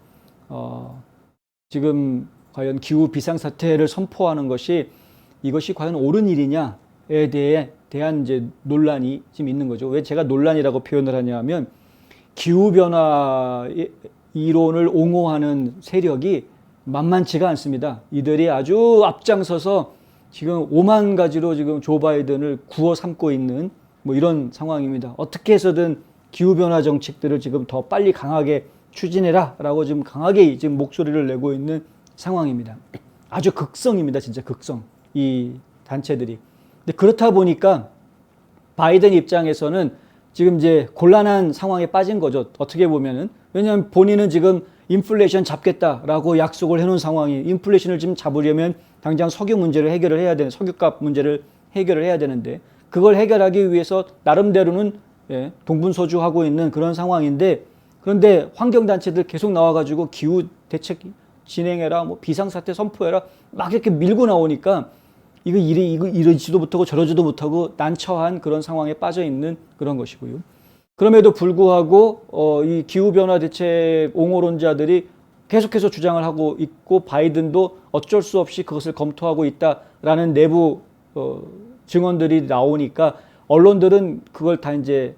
지금 과연 기후 비상사태를 선포하는 것이 이것이 과연 옳은 일이냐에 대한 이제 논란이 지금 있는 거죠. 왜 제가 논란이라고 표현을 하냐면 기후변화 이론을 옹호하는 세력이 만만치가 않습니다. 이들이 아주 앞장서서 지금 5만 가지로 지금 조 바이든을 구워 삼고 있는 뭐 이런 상황입니다. 어떻게 해서든 기후변화 정책들을 지금 더 빨리 강하게 추진해라 라고 지금 강하게 지금 목소리를 내고 있는 상황입니다. 아주 극성입니다. 진짜 극성. 이 단체들이. 근데 그렇다 보니까 바이든 입장에서는 지금 이제 곤란한 상황에 빠진 거죠. 어떻게 보면은. 왜냐하면 본인은 지금 인플레이션 잡겠다라고 약속을 해놓은 상황이 인플레이션을 지금 잡으려면 당장 석유 문제를 해결을 해야 되는 석유값 문제를 해결을 해야 되는데 그걸 해결하기 위해서 나름대로는 동분서주하고 있는 그런 상황인데 그런데 환경단체들 계속 나와가지고 기후 대책 진행해라, 뭐 비상사태 선포해라 막 이렇게 밀고 나오니까 이거 이러지도 못하고 저러지도 못하고 난처한 그런 상황에 빠져 있는 그런 것이고요. 그럼에도 불구하고 이 기후변화 대책 옹호론자들이 계속해서 주장을 하고 있고 바이든도 어쩔 수 없이 그것을 검토하고 있다라는 내부 증언들이 나오니까 언론들은 그걸 다 이제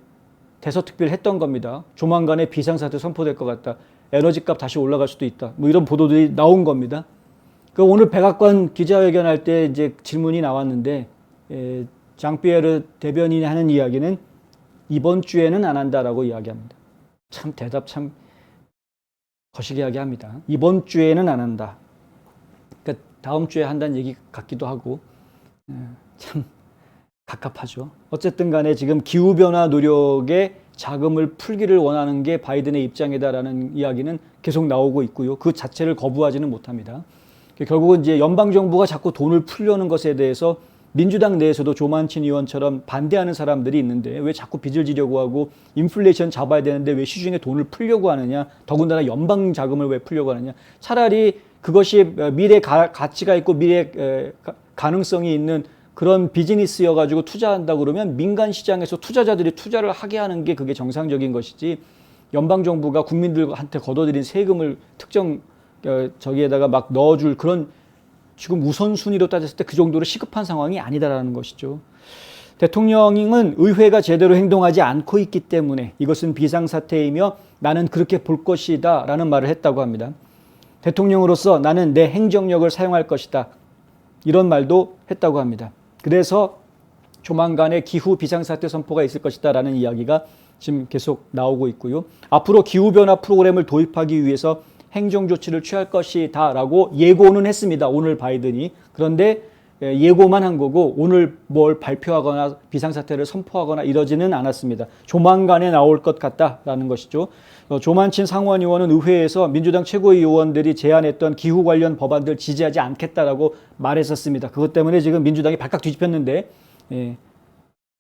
대서특필했던 겁니다. 조만간에 비상사태 선포될 것 같다. 에너지값 다시 올라갈 수도 있다. 뭐 이런 보도들이 나온 겁니다. 그 오늘 백악관 기자회견할 때 이제 질문이 나왔는데 장피에르 대변인이 하는 이야기는 이번 주에는 안 한다라고 이야기합니다. 참 대답 참 거시기하게 합니다. 이번 주에는 안 한다. 그러니까 다음 주에 한다는 얘기 같기도 하고 참 갑갑하죠. 어쨌든 간에 지금 기후변화 노력에 자금을 풀기를 원하는 게 바이든의 입장이다라는 이야기는 계속 나오고 있고요. 그 자체를 거부하지는 못합니다. 결국은 이제 연방정부가 자꾸 돈을 풀려는 것에 대해서 민주당 내에서도 조만친 의원처럼 반대하는 사람들이 있는데 왜 자꾸 빚을 지려고 하고 인플레이션 잡아야 되는데 왜 시중에 돈을 풀려고 하느냐. 더군다나 연방 자금을 왜 풀려고 하느냐. 차라리 그것이 미래 가치가 있고 미래 가능성이 있는 그런 비즈니스여가지고 투자한다 그러면 민간 시장에서 투자자들이 투자를 하게 하는 게 그게 정상적인 것이지 연방정부가 국민들한테 걷어들인 세금을 특정 저기에다가 막 넣어줄 그런 지금 우선순위로 따졌을 때 그 정도로 시급한 상황이 아니다라는 것이죠. 대통령은 의회가 제대로 행동하지 않고 있기 때문에 이것은 비상사태이며 나는 그렇게 볼 것이다 라는 말을 했다고 합니다. 대통령으로서 나는 내 행정력을 사용할 것이다. 이런 말도 했다고 합니다. 그래서 조만간에 기후 비상사태 선포가 있을 것이다 라는 이야기가 지금 계속 나오고 있고요. 앞으로 기후변화 프로그램을 도입하기 위해서 행정조치를 취할 것이다 라고 예고는 했습니다. 오늘 바이든이. 그런데 예고만 한 거고 오늘 뭘 발표하거나 비상사태를 선포하거나 이러지는 않았습니다. 조만간에 나올 것 같다라는 것이죠. 조만친 상원의원은 의회에서 민주당 최고위원들이 제안했던 기후 관련 법안들 지지하지 않겠다라고 말했었습니다. 그것 때문에 지금 민주당이 발칵 뒤집혔는데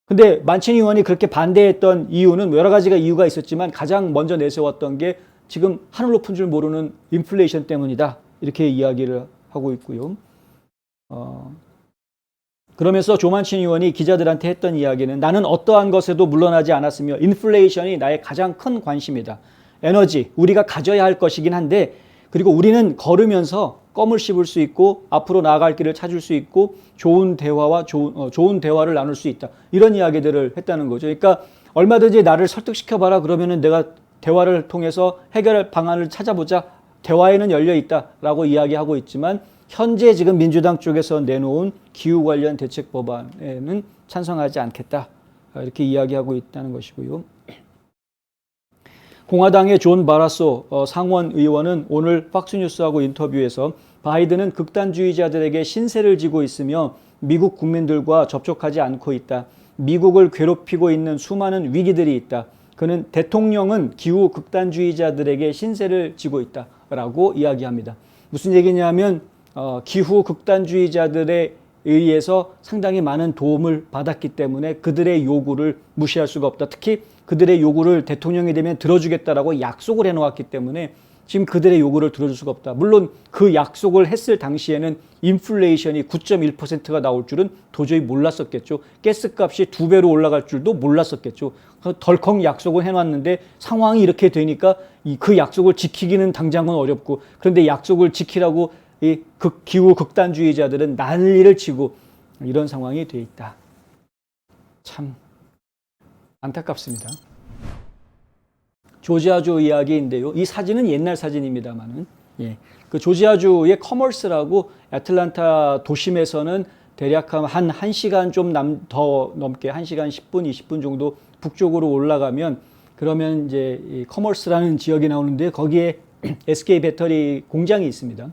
근데 만친 의원이 그렇게 반대했던 이유는 여러 가지가 이유가 있었지만 가장 먼저 내세웠던 게 지금 하늘 높은 줄 모르는 인플레이션 때문이다. 이렇게 이야기를 하고 있고요. 그러면서 조만친 의원이 기자들한테 했던 이야기는 나는 어떠한 것에도 물러나지 않았으며 인플레이션이 나의 가장 큰 관심이다. 에너지, 우리가 가져야 할 것이긴 한데 그리고 우리는 걸으면서 껌을 씹을 수 있고 앞으로 나아갈 길을 찾을 수 있고 좋은 대화와 좋은 대화를 나눌 수 있다. 이런 이야기들을 했다는 거죠. 그러니까 얼마든지 나를 설득시켜봐라 그러면은 내가 대화를 통해서 해결할 방안을 찾아보자. 대화에는 열려 있다라고 이야기하고 있지만 현재 지금 민주당 쪽에서 내놓은 기후 관련 대책 법안에는 찬성하지 않겠다. 이렇게 이야기하고 있다는 것이고요. 공화당의 존 바라소 상원 의원은 오늘 팍스뉴스하고 인터뷰에서 바이든은 극단주의자들에게 신세를 지고 있으며 미국 국민들과 접촉하지 않고 있다. 미국을 괴롭히고 있는 수많은 위기들이 있다. 그는 대통령은 기후 극단주의자들에게 신세를 지고 있다라고 이야기합니다. 무슨 얘기냐면 기후 극단주의자들에 의해서 상당히 많은 도움을 받았기 때문에 그들의 요구를 무시할 수가 없다. 특히 그들의 요구를 대통령이 되면 들어주겠다라고 약속을 해놓았기 때문에 지금 그들의 요구를 들어줄 수가 없다. 물론 그 약속을 했을 당시에는 인플레이션이 9.1%가 나올 줄은 도저히 몰랐었겠죠. 가스값이 2배로 올라갈 줄도 몰랐었겠죠. 덜컥 약속을 해놨는데 상황이 이렇게 되니까 그 약속을 지키기는 당장은 어렵고, 그런데 약속을 지키라고 이 기후 극단주의자들은 난리를 치고 이런 상황이 돼 있다. 참 안타깝습니다. 조지아주 이야기인데요. 이 사진은 옛날 사진입니다만은, 그 조지아주의 커머스라고 애틀랜타 도심에서는 대략 한 1시간 좀 더 넘게 1시간 10분, 20분 정도 북쪽으로 올라가면 그러면 이제 이 커머스라는 지역이 나오는데 거기에 SK 배터리 공장이 있습니다.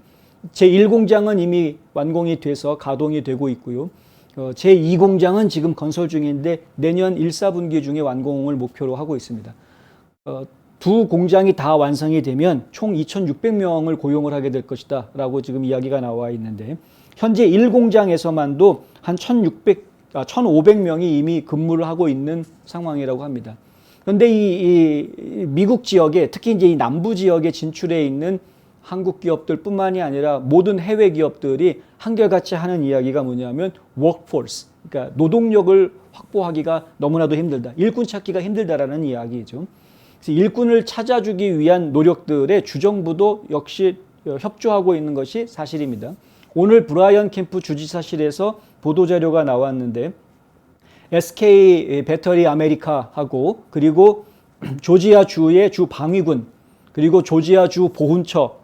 제1공장은 이미 완공이 돼서 가동이 되고 있고요. 제2공장은 지금 건설 중인데 내년 1, 4분기 중에 완공을 목표로 하고 있습니다. 두 공장이 다 완성이 되면 총 2,600명을 고용을 하게 될 것이다 라고 지금 이야기가 나와 있는데, 현재 1공장에서만도 한 1,500명이 이미 근무를 하고 있는 상황이라고 합니다. 그런데 이 미국 지역에, 특히 이제 이 남부 지역에 진출해 있는 한국 기업들 뿐만이 아니라 모든 해외 기업들이 한결같이 하는 이야기가 뭐냐면 workforce, 그러니까 노동력을 확보하기가 너무나도 힘들다. 일꾼 찾기가 힘들다라는 이야기죠. 그래서 일꾼을 찾아주기 위한 노력들에 주정부도 역시 협조하고 있는 것이 사실입니다. 오늘 브라이언 캠프 주지사실에서 보도자료가 나왔는데 SK 배터리 아메리카하고 그리고 조지아주의 주 방위군, 그리고 조지아주 보훈처,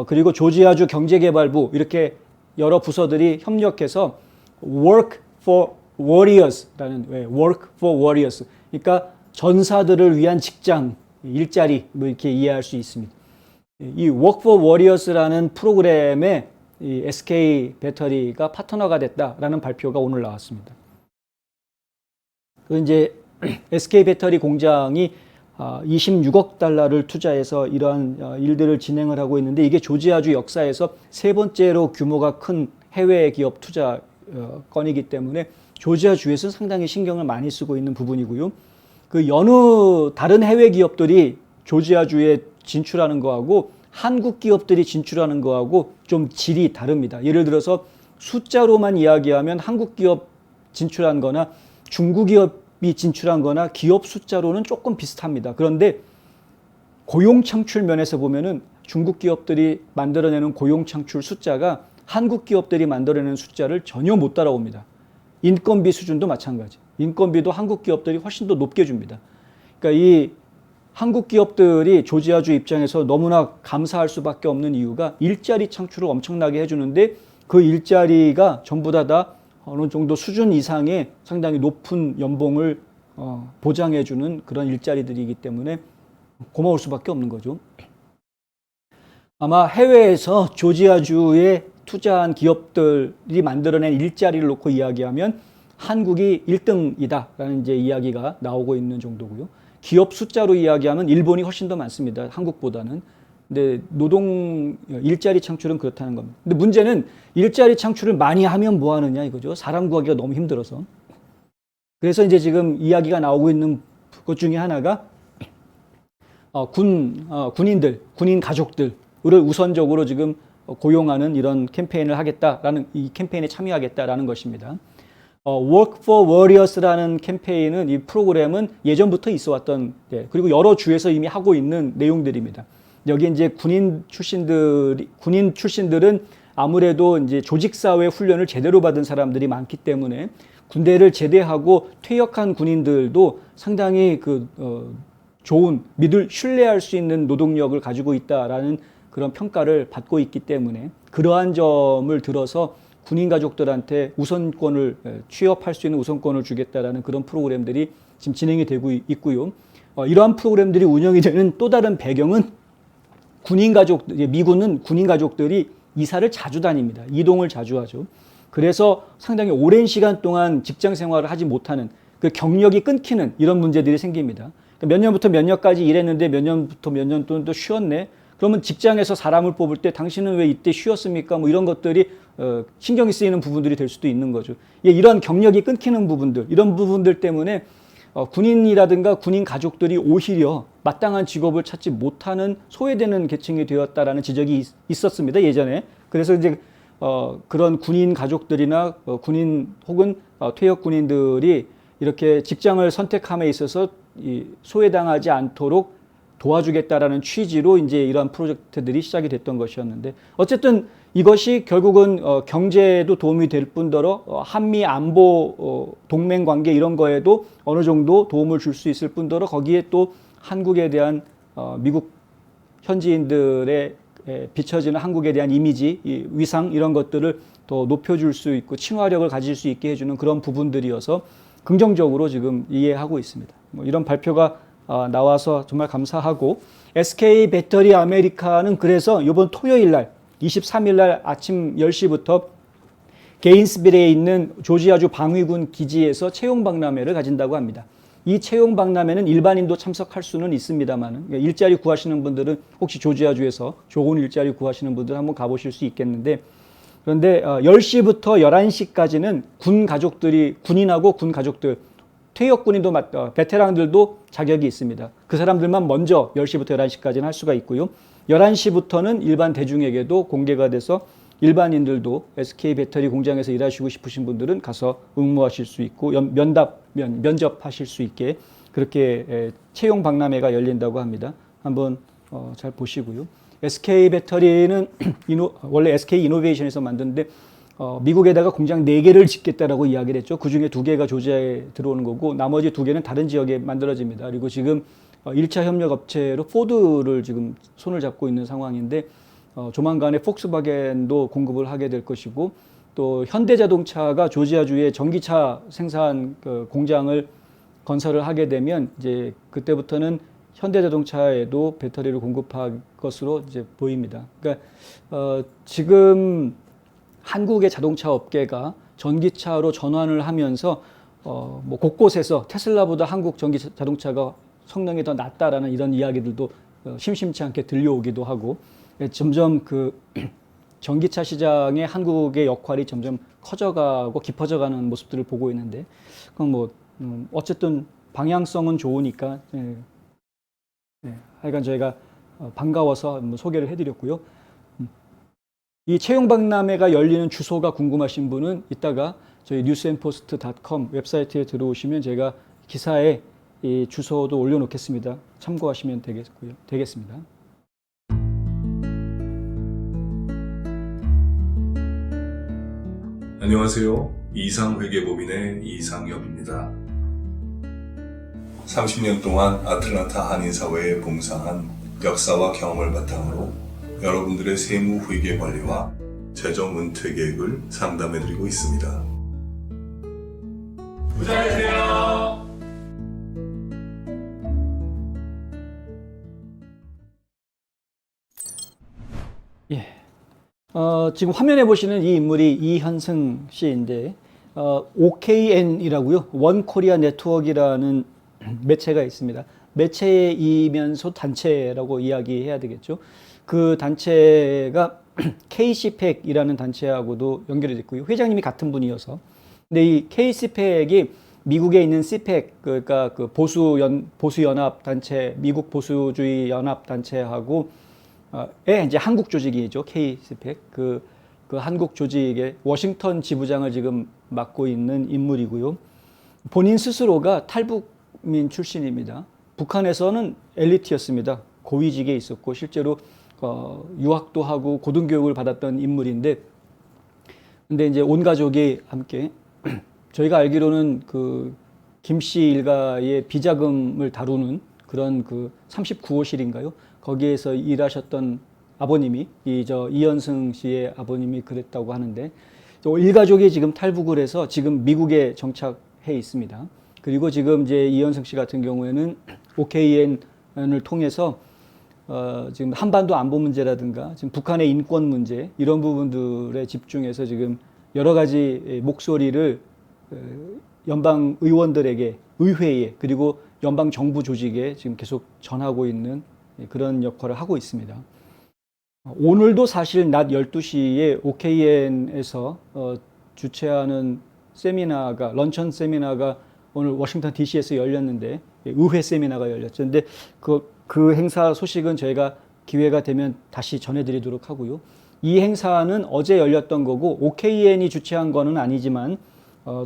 그리고 조지아주 경제개발부, 이렇게 여러 부서들이 협력해서 Work for Warriors라는, Work for Warriors, 그러니까 전사들을 위한 직장, 일자리, 뭐 이렇게 이해할 수 있습니다. 이 Work for Warriors라는 프로그램에 이 SK 배터리가 파트너가 됐다라는 발표가 오늘 나왔습니다. 그 이제 SK 배터리 공장이 26억 달러를 투자해서 이러한 일들을 진행을 하고 있는데, 이게 조지아주 역사에서 세 번째로 규모가 큰 해외 기업 투자 건이기 때문에 조지아주에서 상당히 신경을 많이 쓰고 있는 부분이고요. 그 여느 다른 해외 기업들이 조지아주에 진출하는 거하고 한국 기업들이 진출하는 거하고 좀 질이 다릅니다. 예를 들어서 숫자로만 이야기하면 한국 기업 진출한 거나 중국 기업이 진출한 거나 기업 숫자로는 조금 비슷합니다. 그런데 고용 창출 면에서 보면은 중국 기업들이 만들어내는 고용 창출 숫자가 한국 기업들이 만들어내는 숫자를 전혀 못 따라옵니다. 인건비 수준도 마찬가지. 인건비도 한국 기업들이 훨씬 더 높게 줍니다. 그러니까 이 한국 기업들이 조지아주 입장에서 너무나 감사할 수밖에 없는 이유가 일자리 창출을 엄청나게 해주는데 그 일자리가 전부 다 어느 정도 수준 이상의 상당히 높은 연봉을 보장해주는 그런 일자리들이기 때문에 고마울 수밖에 없는 거죠. 아마 해외에서 조지아주에 투자한 기업들이 만들어낸 일자리를 놓고 이야기하면 한국이 1등이다라는 이제 이야기가 나오고 있는 정도고요. 기업 숫자로 이야기하면 일본이 훨씬 더 많습니다. 한국보다는. 근데 노동 일자리 창출은 그렇다는 겁니다. 근데 문제는 일자리 창출을 많이 하면 뭐 하느냐 이거죠. 사람 구하기가 너무 힘들어서. 그래서 이제 지금 이야기가 나오고 있는 것 중에 하나가 군인 가족들을 우선적으로 지금 고용하는 이런 캠페인을 하겠다라는, 이 캠페인에 참여하겠다라는 것입니다. Work for Warriors라는 캠페인은, 이 프로그램은 예전부터 있어 왔던, 그리고 여러 주에서 이미 하고 있는 내용들입니다. 여기 이제 군인 출신들은 아무래도 이제 조직사회 훈련을 제대로 받은 사람들이 많기 때문에 군대를 제대하고 퇴역한 군인들도 상당히 좋은 신뢰할 수 있는 노동력을 가지고 있다라는 그런 평가를 받고 있기 때문에 그러한 점을 들어서 군인 가족들한테 우선권을 취업할 수 있는 우선권을 주겠다라는 그런 프로그램들이 지금 진행이 되고 있고요. 이러한 프로그램들이 운영이 되는 또 다른 배경은 미군은 군인 가족들이 이사를 자주 다닙니다. 이동을 자주 하죠. 그래서 상당히 오랜 시간 동안 직장 생활을 하지 못하는 그 경력이 끊기는 이런 문제들이 생깁니다. 몇 년부터 몇 년까지 일했는데 몇 년부터 몇 년 동안 또 쉬었네. 그러면 직장에서 사람을 뽑을 때 당신은 왜 이때 쉬었습니까? 뭐 이런 것들이 신경이 쓰이는 부분들이 될 수도 있는 거죠. 이런 경력이 끊기는 부분들, 이런 부분들 때문에 군인이라든가 군인 가족들이 오히려 마땅한 직업을 찾지 못하는 소외되는 계층이 되었다라는 지적이 있었습니다, 예전에. 그래서 이제 그런 군인 가족들이나 군인 혹은 퇴역 군인들이 이렇게 직장을 선택함에 있어서 소외당하지 않도록 도와주겠다라는 취지로 이제 이러한 프로젝트들이 시작이 됐던 것이었는데, 어쨌든 이것이 결국은 경제에도 도움이 될 뿐더러 한미 안보 동맹 관계 이런 거에도 어느 정도 도움을 줄 수 있을 뿐더러 거기에 또 한국에 대한 미국 현지인들의 비춰지는 한국에 대한 이미지, 위상 이런 것들을 더 높여줄 수 있고 친화력을 가질 수 있게 해주는 그런 부분들이어서 긍정적으로 지금 이해하고 있습니다. 이런 발표가 나와서 정말 감사하고, SK 배터리 아메리카는 그래서 이번 토요일 날 23일 날 아침 10시부터 게인스빌에 있는 조지아주 방위군 기지에서 채용 박람회를 가진다고 합니다. 이 채용 박람회는 일반인도 참석할 수는 있습니다만 일자리 구하시는 분들은 혹시 조지아주에서 좋은 일자리 구하시는 분들 한번 가보실 수 있겠는데, 그런데 10시부터 11시까지는 군인하고 군 가족들, 퇴역 군인도 베테랑들도 자격이 있습니다. 그 사람들만 먼저 10시부터 11시까지는 할 수가 있고요. 11시부터는 일반 대중에게도 공개가 돼서 일반인들도 SK 배터리 공장에서 일하시고 싶으신 분들은 가서 응모하실 수 있고 면접하실 수 있게 그렇게 채용 박람회가 열린다고 합니다. 한번 잘 보시고요. SK 배터리는 원래 SK 이노베이션에서 만드는데 미국에다가 공장 4개를 짓겠다라고 이야기를 했죠. 그중에 2개가 조지아에 들어오는 거고 나머지 2개는 다른 지역에 만들어집니다. 그리고 지금 1차 협력 업체로 포드를 지금 손을 잡고 있는 상황인데 조만간에 폭스바겐도 공급을 하게 될 것이고, 또 현대자동차가 조지아주에 전기차 생산 공장을 건설을 하게 되면 이제 그때부터는 현대자동차에도 배터리를 공급할 것으로 이제 보입니다. 그러니까 지금 한국의 자동차 업계가 전기차로 전환을 하면서 뭐 곳곳에서 테슬라보다 한국 전기 자동차가 성능이 더 낫다라는 이런 이야기들도 심심치 않게 들려오기도 하고, 점점 그 전기차 시장의 한국의 역할이 점점 커져가고 깊어져가는 모습들을 보고 있는데, 그럼 뭐 어쨌든 방향성은 좋으니까 하여간 저희가 반가워서 소개를 해드렸고요. 이 채용 박람회가 열리는 주소가 궁금하신 분은 이따가 저희 newsandpost.com 웹사이트에 들어오시면 제가 기사에 이 주소도 올려놓겠습니다. 참고하시면 되겠습니다. 안녕하세요. 이상회계법인의 이상엽입니다. 30년 동안 아틀란타 한인사회에 봉사한 역사와 경험을 바탕으로 여러분들의 세무 회계 관리와 재정 은퇴 계획을 상담해드리고 있습니다. 부자되세요. 예. 지금 화면에 보시는 이 인물이 이현승 씨인데, OKN이라고요. 원 코리아 네트워크라는 매체가 있습니다. 매체이면서 단체라고 이야기해야 되겠죠. 그 단체가 KCPAC이라는 단체하고도 연결이 됐고요. 회장님이 같은 분이어서. 근데 이 KCPAC이 미국에 있는 CPEC, 그러니까 그 보수연합 단체, 미국 보수주의 연합 단체하고 이제 한국 조직이죠. KCPAC. 그 한국 조직의 워싱턴 지부장을 지금 맡고 있는 인물이고요. 본인 스스로가 탈북민 출신입니다. 북한에서는 엘리트였습니다. 고위직에 있었고 실제로 유학도 하고 고등교육을 받았던 인물인데, 근데 이제 온 가족이 함께 저희가 알기로는 그 김씨 일가의 비자금을 다루는 그런 그 39호실인가요? 거기에서 일하셨던 아버님이 이현승 씨의 아버님이 그랬다고 하는데, 일가족이 지금 탈북을 해서 지금 미국에 정착해 있습니다. 그리고 지금 이제 이현승 씨 같은 경우에는 OKN을 통해서 지금 한반도 안보 문제라든가 지금 북한의 인권 문제 이런 부분들에 집중해서 지금 여러 가지 목소리를 연방 의원들에게, 의회에, 그리고 연방 정부 조직에 지금 계속 전하고 있는 그런 역할을 하고 있습니다. 오늘도 사실 낮 12시에 OKN에서 주최하는 세미나가, 런천 세미나가 오늘 워싱턴 DC에서 열렸는데, 의회 세미나가 열렸죠. 근데 그 행사 소식은 저희가 기회가 되면 다시 전해드리도록 하고요. 이 행사는 어제 열렸던 거고 OKN이 주최한 거는 아니지만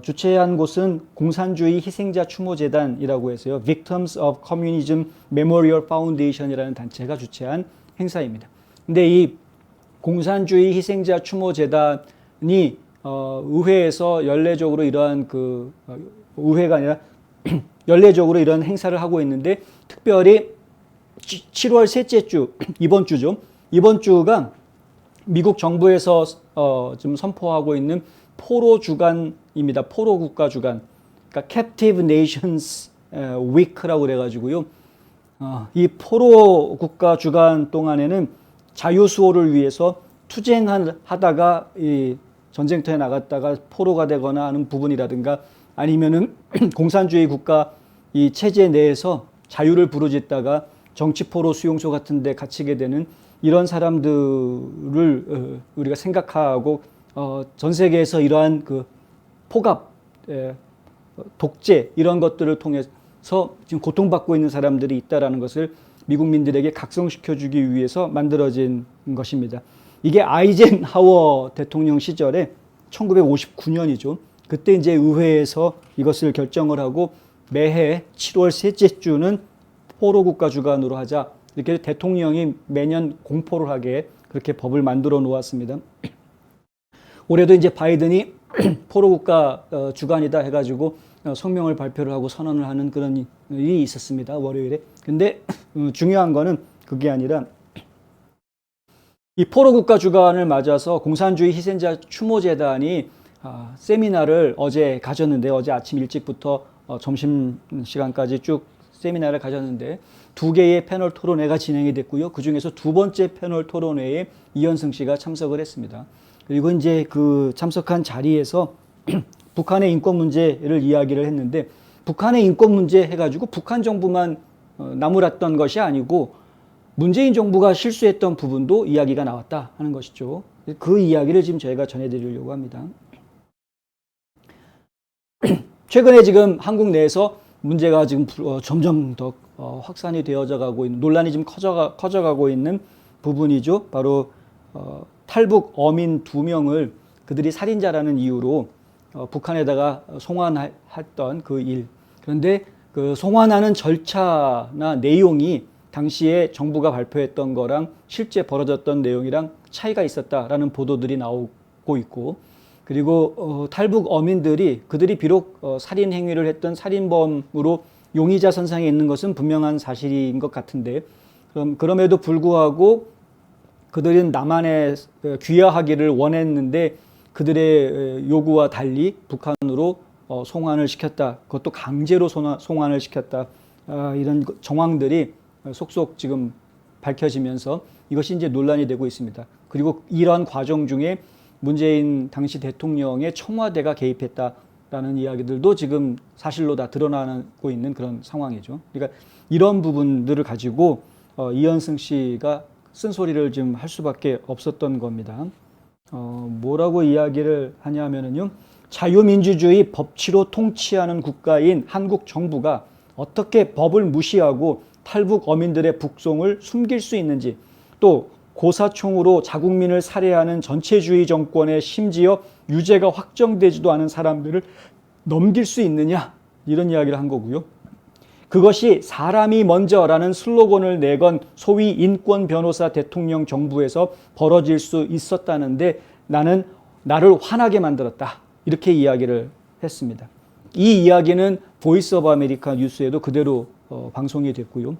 주최한 곳은 공산주의 희생자 추모재단이라고 해서요, Victims of Communism Memorial Foundation이라는 단체가 주최한 행사입니다. 근데 이 공산주의 희생자 추모재단이 의회에서 연례적으로 이러한 의회가 아니라 연례적으로 이런 행사를 하고 있는데, 특별히 7월 셋째 주, 이번 주죠. 이번 주가 미국 정부에서 지금 선포하고 있는 포로 주간입니다. 포로 국가 주간. 그러니까 Captive Nations Week라고 그래가지고요. 이 포로 국가 주간 동안에는 자유수호를 위해서 투쟁하다가 이 전쟁터에 나갔다가 포로가 되거나 하는 부분이라든가, 아니면은 공산주의 국가 이 체제 내에서 자유를 부르짖다가 정치포로 수용소 같은 데 갇히게 되는 이런 사람들을 우리가 생각하고 전 세계에서 이러한 그 폭압, 독재 이런 것들을 통해서 지금 고통받고 있는 사람들이 있다라는 것을 미국민들에게 각성시켜주기 위해서 만들어진 것입니다. 이게 아이젠하워 대통령 시절에 1959년이죠. 그때 이제 의회에서 이것을 결정을 하고 매해 7월 셋째 주는 포로 국가 주간으로 하자, 이렇게 대통령이 매년 공포를 하게 그렇게 법을 만들어 놓았습니다. 올해도 이제 바이든이 포로 국가 주간이다 해가지고 성명을 발표를 하고 선언을 하는 그런 일이 있었습니다, 월요일에. 근데 중요한 거는 그게 아니라 이 포로 국가 주간을 맞아서 공산주의 희생자 추모재단이 세미나를 어제 가졌는데, 어제 아침 일찍부터 점심시간까지 쭉 세미나를 가졌는데 2개의 패널 토론회가 진행이 됐고요. 그 중에서 두 번째 패널 토론회에 이현승 씨가 참석을 했습니다. 그리고 이제 그 참석한 자리에서 북한의 인권 문제를 이야기를 했는데, 북한의 인권 문제 해가지고 북한 정부만 나무랐던 것이 아니고 문재인 정부가 실수했던 부분도 이야기가 나왔다 하는 것이죠. 그 이야기를 지금 저희가 전해드리려고 합니다. 최근에 지금 한국 내에서 문제가 지금 점점 더 확산이 되어져 가고 있는, 논란이 지금 커져가고 있는 부분이죠. 바로 탈북 어민 2명을 그들이 살인자라는 이유로 북한에다가 송환했던 그 일. 그런데 그 송환하는 절차나 내용이 당시에 정부가 발표했던 거랑 실제 벌어졌던 내용이랑 차이가 있었다라는 보도들이 나오고 있고, 그리고 탈북 어민들이 그들이 비록 살인 행위를 했던 살인범으로 용의자 선상에 있는 것은 분명한 사실인 것 같은데, 그럼에도 불구하고 그들은 남한에 귀화하기를 원했는데 그들의 요구와 달리 북한으로 송환을 시켰다. 그것도 강제로 송환을 시켰다. 이런 정황들이 속속 지금 밝혀지면서 이것이 이제 논란이 되고 있습니다. 그리고 이러한 과정 중에 문재인 당시 대통령의 청와대가 개입했다라는 이야기들도 지금 사실로 다 드러나고 있는 그런 상황이죠. 그러니까 이런 부분들을 가지고 이현승 씨가 쓴소리를 좀 할 수밖에 없었던 겁니다. 뭐라고 이야기를 하냐면요, 자유민주주의 법치로 통치하는 국가인 한국 정부가 어떻게 법을 무시하고 탈북 어민들의 북송을 숨길 수 있는지, 또 고사총으로 자국민을 살해하는 전체주의 정권의 심지어 유죄가 확정되지도 않은 사람들을 넘길 수 있느냐, 이런 이야기를 한 거고요. 그것이 사람이 먼저라는 슬로건을 내건 소위 인권 변호사 대통령 정부에서 벌어질 수 있었다는데 나를 화나게 만들었다. 이렇게 이야기를 했습니다. 이 이야기는 보이스 오브 아메리카 뉴스에도 그대로 방송이 됐고요.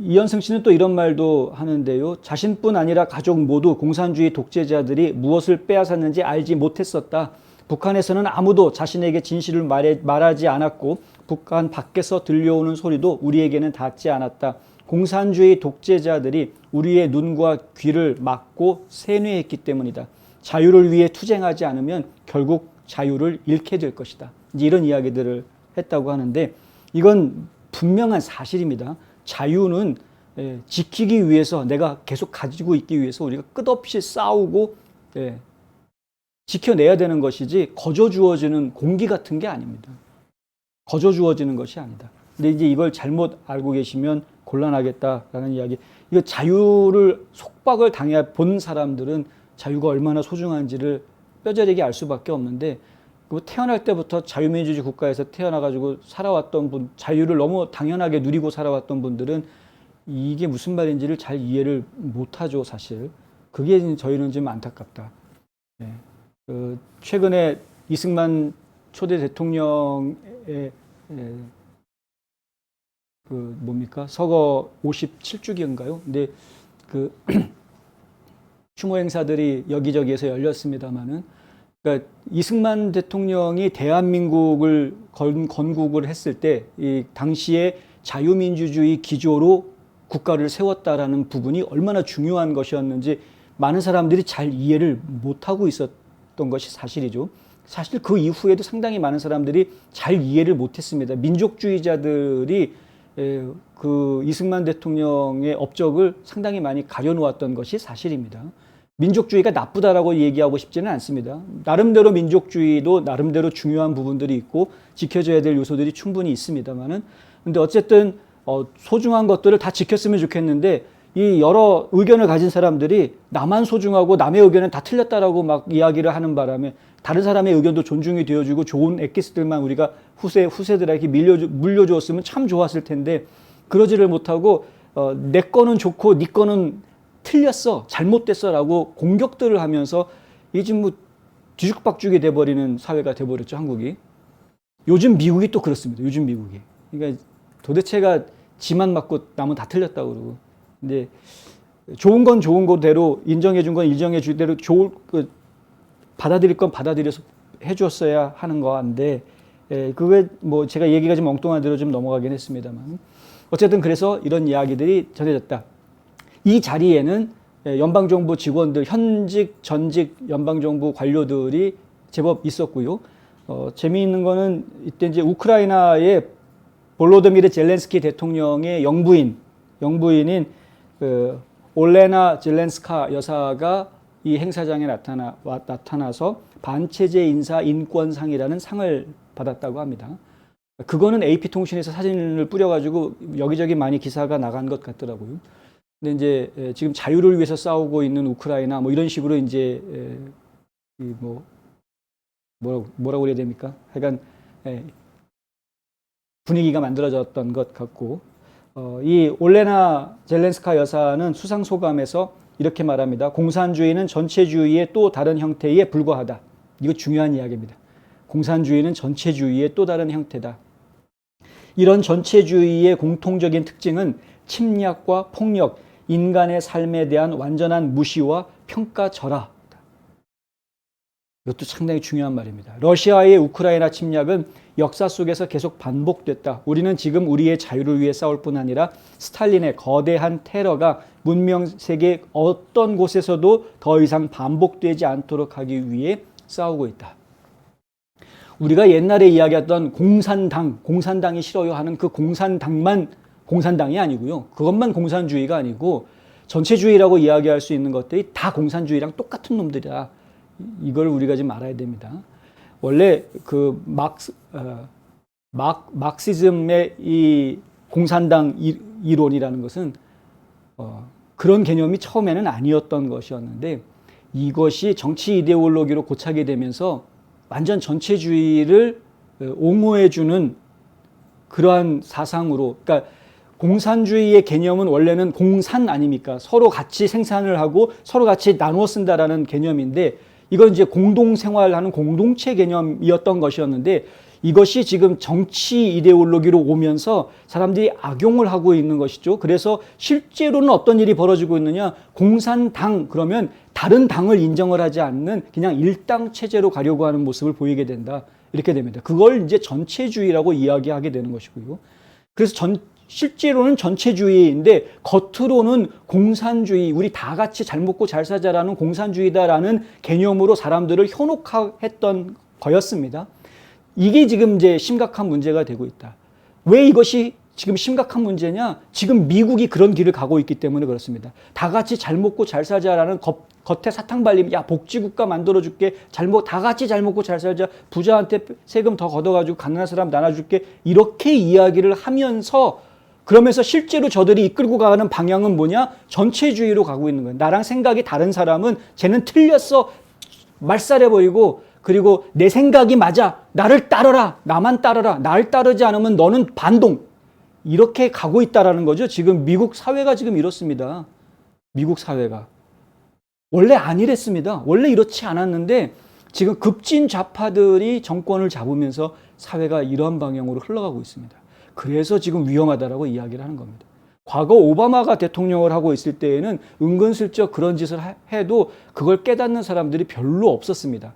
이현승 씨는 또 이런 말도 하는데요. 자신뿐 아니라 가족 모두 공산주의 독재자들이 무엇을 빼앗았는지 알지 못했었다. 북한에서는 아무도 자신에게 진실을 말하지 않았고 북한 밖에서 들려오는 소리도 우리에게는 닿지 않았다. 공산주의 독재자들이 우리의 눈과 귀를 막고 세뇌했기 때문이다. 자유를 위해 투쟁하지 않으면 결국 자유를 잃게 될 것이다. 이제 이런 이야기들을 했다고 하는데 이건 분명한 사실입니다. 자유는 지키기 위해서 내가 계속 가지고 있기 위해서 우리가 끝없이 싸우고 지켜내야 되는 것이지 거저 주어지는 공기 같은 게 아닙니다. 거저 주어지는 것이 아니다. 근데 이제 이걸 잘못 알고 계시면 곤란하겠다라는 이야기. 이거 자유를 속박을 당해 본 사람들은 자유가 얼마나 소중한지를 뼈저리게 알 수밖에 없는데 태어날 때부터 자유민주주의 국가에서 태어나가지고 살아왔던 분, 자유를 너무 당연하게 누리고 살아왔던 분들은 이게 무슨 말인지를 잘 이해를 못하죠, 사실. 그게 저희는 좀 안타깝다. 최근에 이승만 초대 대통령의 서거 57주기인가요? 근데 추모 행사들이 여기저기에서 열렸습니다만은, 그러니까 이승만 대통령이 대한민국을 건국을 했을 때 이 당시에 자유민주주의 기조로 국가를 세웠다라는 부분이 얼마나 중요한 것이었는지 많은 사람들이 잘 이해를 못하고 있었던 것이 사실이죠. 사실 그 이후에도 상당히 많은 사람들이 잘 이해를 못했습니다. 민족주의자들이 그 이승만 대통령의 업적을 상당히 많이 가려놓았던 것이 사실입니다. 민족주의가 나쁘다라고 얘기하고 싶지는 않습니다. 나름대로 민족주의도 나름대로 중요한 부분들이 있고 지켜져야 될 요소들이 충분히 있습니다만은, 근데 어쨌든 소중한 것들을 다 지켰으면 좋겠는데 이 여러 의견을 가진 사람들이 나만 소중하고 남의 의견은 다 틀렸다라고 막 이야기를 하는 바람에 다른 사람의 의견도 존중이 되어주고 좋은 엑기스들만 우리가 후세들에게 물려주었으면 참 좋았을 텐데 그러지를 못하고 내 거는 좋고 네 거는 틀렸어, 잘못됐어 라고 공격들을 하면서 이게 지금 뭐 뒤죽박죽이 돼버리는 사회가 돼버렸죠, 한국이. 요즘 미국이 또 그렇습니다. 요즘 미국이. 그러니까 도대체가 지만 맞고 남은 다 틀렸다고 그러고. 근데 좋은 건 좋은 거대로 인정해 준 건 인정해 줄 대로 받아들일 건 받아들여서 해줬어야 하는 거인데 그게 뭐 제가 얘기가 좀 엉뚱한 대로 좀 넘어가긴 했습니다만 어쨌든 그래서 이런 이야기들이 전해졌다. 이 자리에는 연방정부 직원들, 현직, 전직 연방정부 관료들이 제법 있었고요. 재미있는 거는 이때 이제 우크라이나의 볼로드미르 젤렌스키 대통령의 영부인인 올레나 젤렌스카 여사가 이 행사장에 나타나서 반체제 인사 인권상이라는 상을 받았다고 합니다. 그거는 AP통신에서 사진을 뿌려가지고 여기저기 많이 기사가 나간 것 같더라고요. 근데 이제 지금 자유를 위해서 싸우고 있는 우크라이나 뭐 이런 식으로 이제 뭐라고 그래야 됩니까? 하여간 분위기가 만들어졌던 것 같고 이 올레나 젤렌스카 여사는 수상 소감에서 이렇게 말합니다. 공산주의는 전체주의의 또 다른 형태에 불과하다. 이거 중요한 이야기입니다. 공산주의는 전체주의의 또 다른 형태다. 이런 전체주의의 공통적인 특징은 침략과 폭력, 인간의 삶에 대한 완전한 무시와 평가절하. 이것도 상당히 중요한 말입니다. 러시아의 우크라이나 침략은 역사 속에서 계속 반복됐다. 우리는 지금 우리의 자유를 위해 싸울 뿐 아니라 스탈린의 거대한 테러가 문명 세계 어떤 곳에서도 더 이상 반복되지 않도록 하기 위해 싸우고 있다. 우리가 옛날에 이야기했던 공산당이 싫어요 하는 그 공산당만 공산당이 아니고요. 그것만 공산주의가 아니고 전체주의라고 이야기할 수 있는 것들이 다 공산주의랑 똑같은 놈들이다. 이걸 우리가 좀 알아야 됩니다. 원래 그 막시즘의 이 공산당 이론이라는 것은 그런 개념이 처음에는 아니었던 것이었는데 이것이 정치 이데올로기로 고착이 되면서 완전 전체주의를 옹호해주는 그러한 사상으로, 그러니까 공산주의의 개념은 원래는 공산 아닙니까? 서로 같이 생산을 하고 서로 같이 나누어 쓴다라는 개념인데 이건 이제 공동생활하는 공동체 개념이었던 것이었는데 이것이 지금 정치 이데올로기로 오면서 사람들이 악용을 하고 있는 것이죠. 그래서 실제로는 어떤 일이 벌어지고 있느냐? 공산당 그러면 다른 당을 인정을 하지 않는 그냥 일당 체제로 가려고 하는 모습을 보이게 된다. 이렇게 됩니다. 그걸 이제 전체주의라고 이야기하게 되는 것이고요. 그래서 실제로는 전체주의인데 겉으로는 공산주의, 우리 다 같이 잘 먹고 잘 사자라는 공산주의다라는 개념으로 사람들을 현혹했던 거였습니다. 이게 지금 이제 심각한 문제가 되고 있다. 왜 이것이 지금 심각한 문제냐? 지금 미국이 그런 길을 가고 있기 때문에 그렇습니다. 다 같이 잘 먹고 잘 살자라는 겉에 사탕 발림, 야 복지국가 만들어줄게, 다 같이 잘 먹고 잘 살자, 부자한테 세금 더 걷어가지고 가난한 사람 나눠줄게, 이렇게 이야기를 하면서 그러면서 실제로 저들이 이끌고 가는 방향은 뭐냐? 전체주의로 가고 있는 거예요. 나랑 생각이 다른 사람은 쟤는 틀렸어, 말살해버리고, 그리고 내 생각이 맞아, 나를 따르라, 나만 따르라, 나를 따르지 않으면 너는 반동, 이렇게 가고 있다라는 거죠. 지금 미국 사회가 지금 이렇습니다. 미국 사회가. 원래 안 이랬습니다. 원래 이렇지 않았는데 지금 급진 좌파들이 정권을 잡으면서 사회가 이런 방향으로 흘러가고 있습니다. 그래서 지금 위험하다라고 이야기를 하는 겁니다. 과거 오바마가 대통령을 하고 있을 때에는 은근슬쩍 그런 짓을 해도 그걸 깨닫는 사람들이 별로 없었습니다.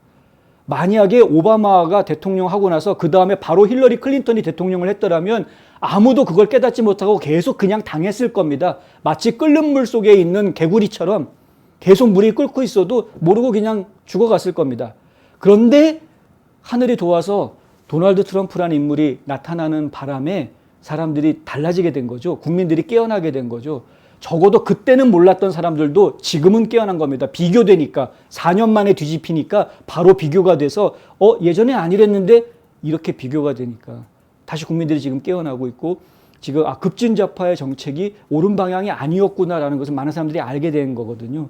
만약에 오바마가 대통령하고 나서 그 다음에 바로 힐러리 클린턴이 대통령을 했더라면 아무도 그걸 깨닫지 못하고 계속 그냥 당했을 겁니다. 마치 끓는 물 속에 있는 개구리처럼 계속 물이 끓고 있어도 모르고 그냥 죽어갔을 겁니다. 그런데 하늘이 도와서 도널드 트럼프라는 인물이 나타나는 바람에 사람들이 달라지게 된 거죠. 국민들이 깨어나게 된 거죠. 적어도 그때는 몰랐던 사람들도 지금은 깨어난 겁니다. 비교되니까 4년 만에 뒤집히니까 바로 비교가 돼서 예전에 안 이랬는데 이렇게 비교가 되니까 다시 국민들이 지금 깨어나고 있고 지금 급진좌파의 정책이 옳은 방향이 아니었구나라는 것을 많은 사람들이 알게 된 거거든요.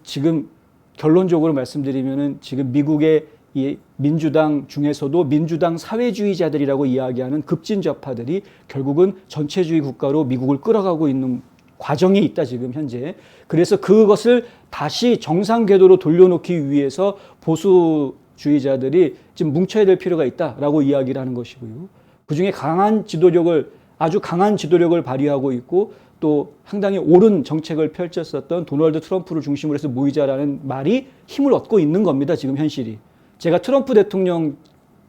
지금 결론적으로 말씀드리면은 지금 미국의 이 민주당 중에서도 민주당 사회주의자들이라고 이야기하는 급진좌파들이 결국은 전체주의 국가로 미국을 끌어가고 있는 과정에 있다, 지금 현재. 그래서 그것을 다시 정상 궤도로 돌려놓기 위해서 보수주의자들이 지금 뭉쳐야 될 필요가 있다라고 이야기를 하는 것이고요. 그중에 아주 강한 지도력을 발휘하고 있고 또 상당히 옳은 정책을 펼쳤었던 도널드 트럼프를 중심으로 해서 모이자라는 말이 힘을 얻고 있는 겁니다, 지금 현실이. 제가 트럼프 대통령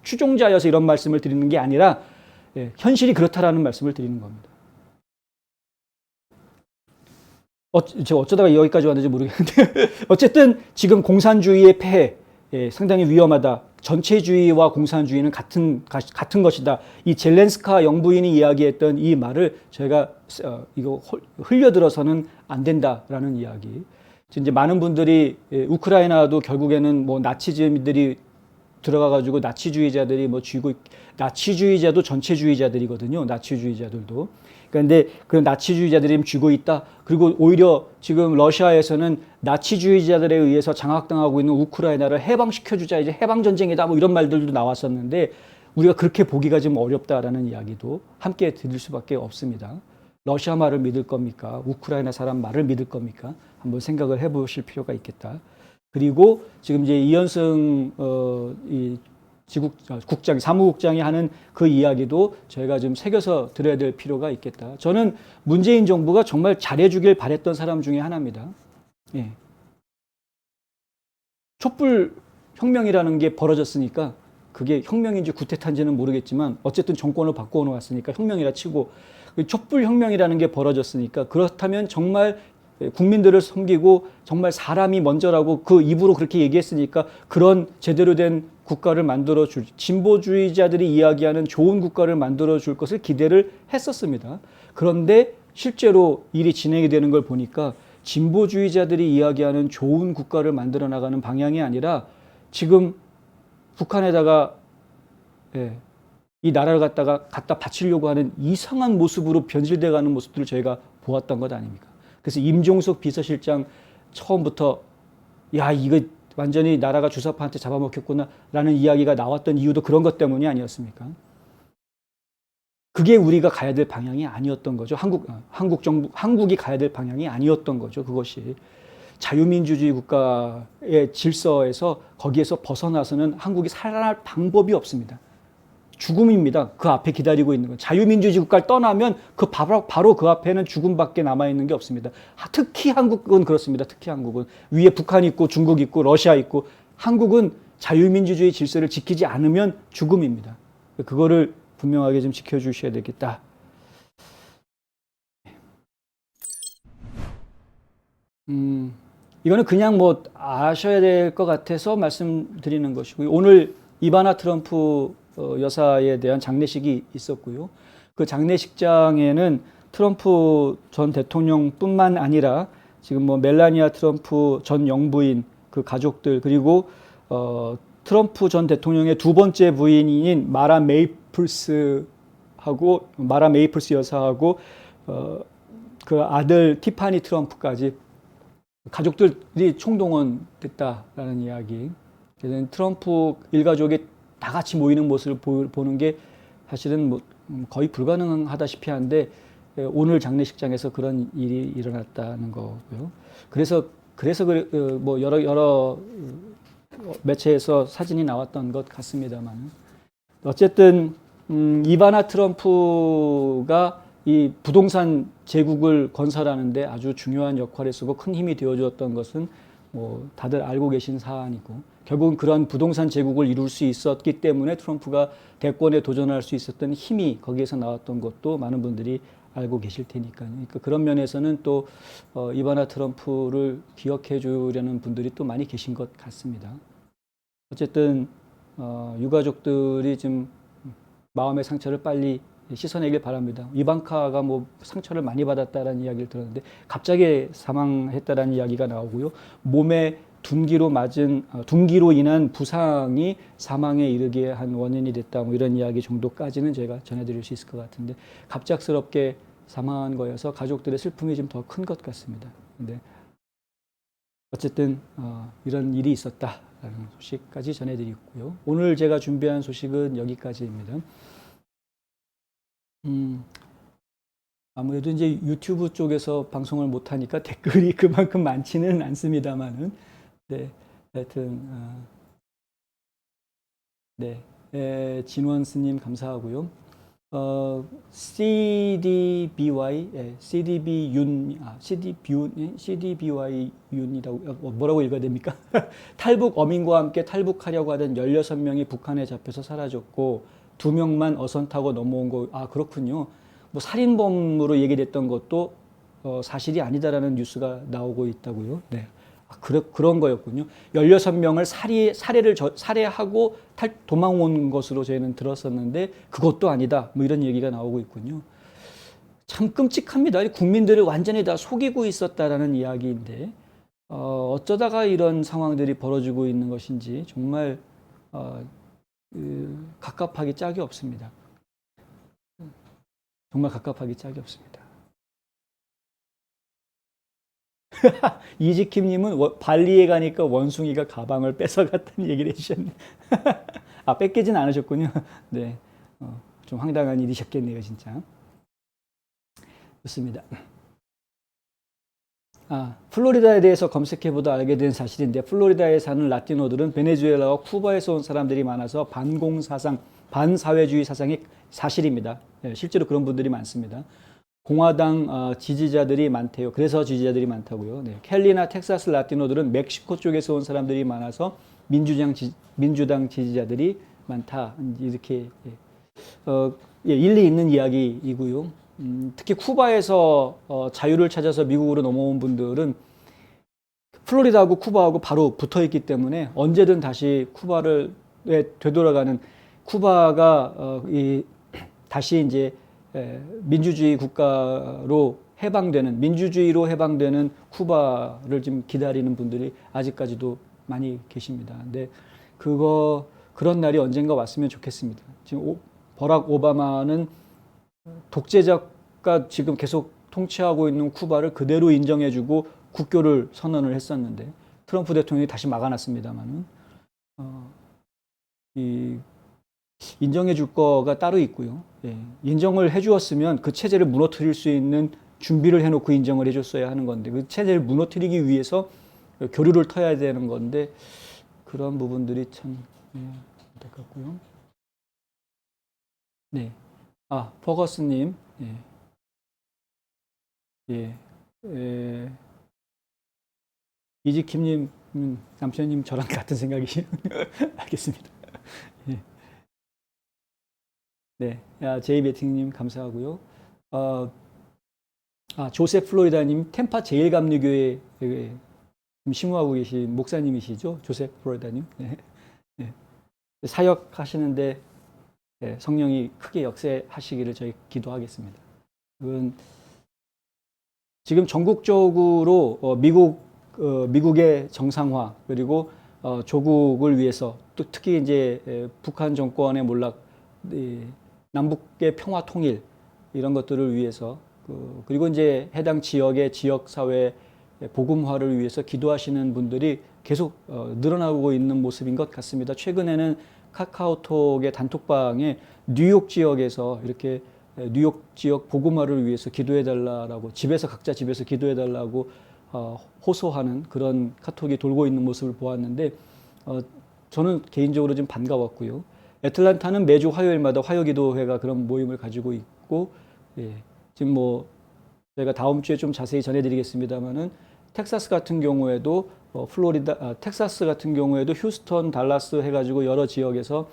추종자여서 이런 말씀을 드리는 게 아니라 현실이 그렇다라는 말씀을 드리는 겁니다. 제가 어쩌다가 여기까지 왔는지 모르겠는데 어쨌든 지금 공산주의의 폐해, 상당히 위험하다. 전체주의와 공산주의는 같은 것이다. 이 젤렌스카 영부인이 이야기했던 이 말을 저희가 이거 흘려들어서는 안 된다라는 이야기. 이제 많은 분들이 우크라이나도 결국에는 뭐 나치즘들이 들어가가지고 나치주의자들이 나치주의자도 전체주의자들이거든요. 나치주의자들도. 그런데 그 나치주의자들이 쥐고 있다. 그리고 오히려 지금 러시아에서는 나치주의자들에 의해서 장악당하고 있는 우크라이나를 해방시켜주자, 이제 해방전쟁이다, 뭐 이런 말들도 나왔었는데 우리가 그렇게 보기가 좀 어렵다라는 이야기도 함께 드릴 수밖에 없습니다. 러시아 말을 믿을 겁니까? 우크라이나 사람 말을 믿을 겁니까? 한번 생각을 해보실 필요가 있겠다. 그리고 지금 이제 이현승 사무국장이 하는 그 이야기도 저희가 좀 새겨서 들어야 될 필요가 있겠다. 저는 문재인 정부가 정말 잘해주길 바랬던 사람 중에 하나입니다. 예. 촛불 혁명이라는 게 벌어졌으니까 그게 혁명인지 구태타인지는 모르겠지만 어쨌든 정권을 바꿔놓았으니까 혁명이라 치고 촛불 혁명이라는 게 벌어졌으니까 그렇다면 정말 국민들을 섬기고 정말 사람이 먼저라고 그 입으로 그렇게 얘기했으니까 그런 제대로 된 국가를 만들어줄, 진보주의자들이 이야기하는 좋은 국가를 만들어줄 것을 기대를 했었습니다. 그런데 실제로 일이 진행이 되는 걸 보니까 진보주의자들이 이야기하는 좋은 국가를 만들어 나가는 방향이 아니라 지금 북한에다가 이 나라를 갖다 바치려고 하는 이상한 모습으로 변질돼 가는 모습들을 저희가 보았던 것 아닙니까? 그래서 임종석 비서실장 처음부터 야 이거 완전히 나라가 주사파한테 잡아먹혔구나라는 이야기가 나왔던 이유도 그런 것 때문이 아니었습니까? 그게 우리가 가야 될 방향이 아니었던 거죠. 한국이 가야 될 방향이 아니었던 거죠. 그것이 자유민주주의 국가의 질서에서 거기에서 벗어나서는 한국이 살아날 방법이 없습니다. 죽음입니다. 그 앞에 기다리고 있는 건. 자유민주주의 국가를 떠나면 바로 그 앞에는 죽음밖에 남아있는 게 없습니다. 특히 한국은 그렇습니다. 특히 한국은. 위에 북한 있고 중국 있고 러시아 있고 한국은 자유민주주의 질서를 지키지 않으면 죽음입니다. 그거를 분명하게 좀 지켜주셔야 되겠다. 이거는 그냥 뭐 아셔야 될 것 같아서 말씀드리는 것이고요. 오늘 이바나 트럼프 여사에 대한 장례식이 있었고요. 그 장례식장에는 트럼프 전 대통령뿐만 아니라 지금 뭐 멜라니아 트럼프 전 영부인 그 가족들 그리고 트럼프 전 대통령의 두 번째 부인인 마라 메이플스 여사하고 그 아들 티파니 트럼프까지 가족들이 총동원됐다라는 이야기. 그래서 트럼프 일가족이 다 같이 모이는 모습을 보는 게 사실은 뭐 거의 불가능하다시피 한데 오늘 장례식장에서 그런 일이 일어났다는 거고요. 그래서 뭐 여러 매체에서 사진이 나왔던 것 같습니다만 어쨌든 이바나 트럼프가 이 부동산 제국을 건설하는데 아주 중요한 역할을 쓰고 큰 힘이 되어주었던 것은 뭐 다들 알고 계신 사안이고 결국은 그러한 부동산 제국을 이룰 수 있었기 때문에 트럼프가 대권에 도전할 수 있었던 힘이 거기에서 나왔던 것도 많은 분들이 알고 계실 테니까요. 그러니까 그런 면에서는 또 이바나 트럼프를 기억해 주려는 분들이 또 많이 계신 것 같습니다. 어쨌든 유가족들이 좀 마음의 상처를 빨리 씻어내길 바랍니다. 이방카가 뭐 상처를 많이 받았다라는 이야기를 들었는데 갑자기 사망했다라는 이야기가 나오고요. 몸에 둔기로 인한 부상이 사망에 이르게 한 원인이 됐다. 뭐 이런 이야기 정도까지는 저희가 전해드릴 수 있을 것 같은데 갑작스럽게 사망한 거여서 가족들의 슬픔이 좀 더 큰 것 같습니다. 근데 어쨌든 이런 일이 있었다라는 소식까지 전해드리고요. 오늘 제가 준비한 소식은 여기까지입니다. 아무래도 이제 유튜브 쪽에서 방송을 못하니까 댓글이 그만큼 많지는 않습니다만은, 네, 하여튼, 네, 진원스님 감사하고요. CDBY 윤이라고, 뭐라고 읽어야 됩니까? 탈북 어민과 함께 탈북하려고 하던 16명이 북한에 잡혀서 사라졌고, 2명만 어선 타고 넘어온 거, 그렇군요. 뭐 살인범으로 얘기됐던 것도 사실이 아니다라는 뉴스가 나오고 있다고요. 네. 그런 거였군요. 16명을 살해하고 도망온 것으로 저희는 들었었는데 그것도 아니다. 뭐 이런 얘기가 나오고 있군요. 참 끔찍합니다. 국민들을 완전히 다 속이고 있었다라는 이야기인데 어쩌다가 이런 상황들이 벌어지고 있는 것인지 정말 갑갑하기 짝이 없습니다. 정말 갑갑하기 짝이 없습니다. 이지킴님은 발리에 가니까 원숭이가 가방을 뺏어갔다는 얘기를 해주셨네. 뺏기진 않으셨군요. 네, 좀 황당한 일이셨겠네요, 진짜. 좋습니다. 플로리다에 대해서 검색해보다 알게 된 사실인데 플로리다에 사는 라티노들은 베네수엘라와 쿠바에서 온 사람들이 많아서 반공사상, 반사회주의 사상이 사실입니다. 네, 실제로 그런 분들이 많습니다. 공화당 지지자들이 많대요. 그래서 지지자들이 많다고요. 네. 캘리나 텍사스 라티노들은 멕시코 쪽에서 온 사람들이 많아서 민주당 지지자들이 많다. 이렇게 일리 있는 이야기이고요. 특히 쿠바에서 자유를 찾아서 미국으로 넘어온 분들은 플로리다하고 쿠바하고 바로 붙어 있기 때문에 언제든 다시 쿠바를 되돌아가는 쿠바가 다시 이제 민주주의 국가로 민주주의로 해방되는 쿠바를 좀 기다리는 분들이 아직까지도 많이 계십니다. 근데 그런 날이 언젠가 왔으면 좋겠습니다. 지금 버락 오바마는 독재자가 지금 계속 통치하고 있는 쿠바를 그대로 인정해주고 국교를 선언을 했었는데 트럼프 대통령이 다시 막아놨습니다만은 인정해 줄 거가 따로 있고요. 예, 인정을 해 주었으면 그 체제를 무너뜨릴 수 있는 준비를 해놓고 인정을 해줬어야 하는 건데 그 체제를 무너뜨리기 위해서 교류를 터야 되는 건데 그런 부분들이 참 안타깝고요. 네, 버거스님, 이지킴님 남편님 저랑 같은 생각이시요 알겠습니다. 예. 네, 제이베팅님 감사하고요. 조셉 플로리다님 템파 제일감리교회 심우하고 계신 목사님이시죠, 조셉 플로리다님. 네. 네. 사역하시는데 성령이 크게 역사하시기를 저희 기도하겠습니다. 그건 지금 전국적으로 미국의 정상화 그리고 조국을 위해서 또 특히 이제 북한 정권의 몰락, 남북의 평화 통일 이런 것들을 위해서 그리고 이제 해당 지역의 지역 사회 복음화를 위해서 기도하시는 분들이 계속 늘어나고 있는 모습인 것 같습니다. 최근에는 카카오톡의 단톡방에 뉴욕 지역에서 이렇게 뉴욕 지역 복음화를 위해서 기도해달라고 각자 집에서 기도해달라고 호소하는 그런 카톡이 돌고 있는 모습을 보았는데 저는 개인적으로 좀 반가웠고요. 애틀란타는 매주 화요일마다 화요기도회가 그런 모임을 가지고 있고 지금 제가 다음 주에 좀 자세히 전해드리겠습니다만은 텍사스 같은 경우에도 텍사스 같은 경우에도 휴스턴, 달라스 해가지고 여러 지역에서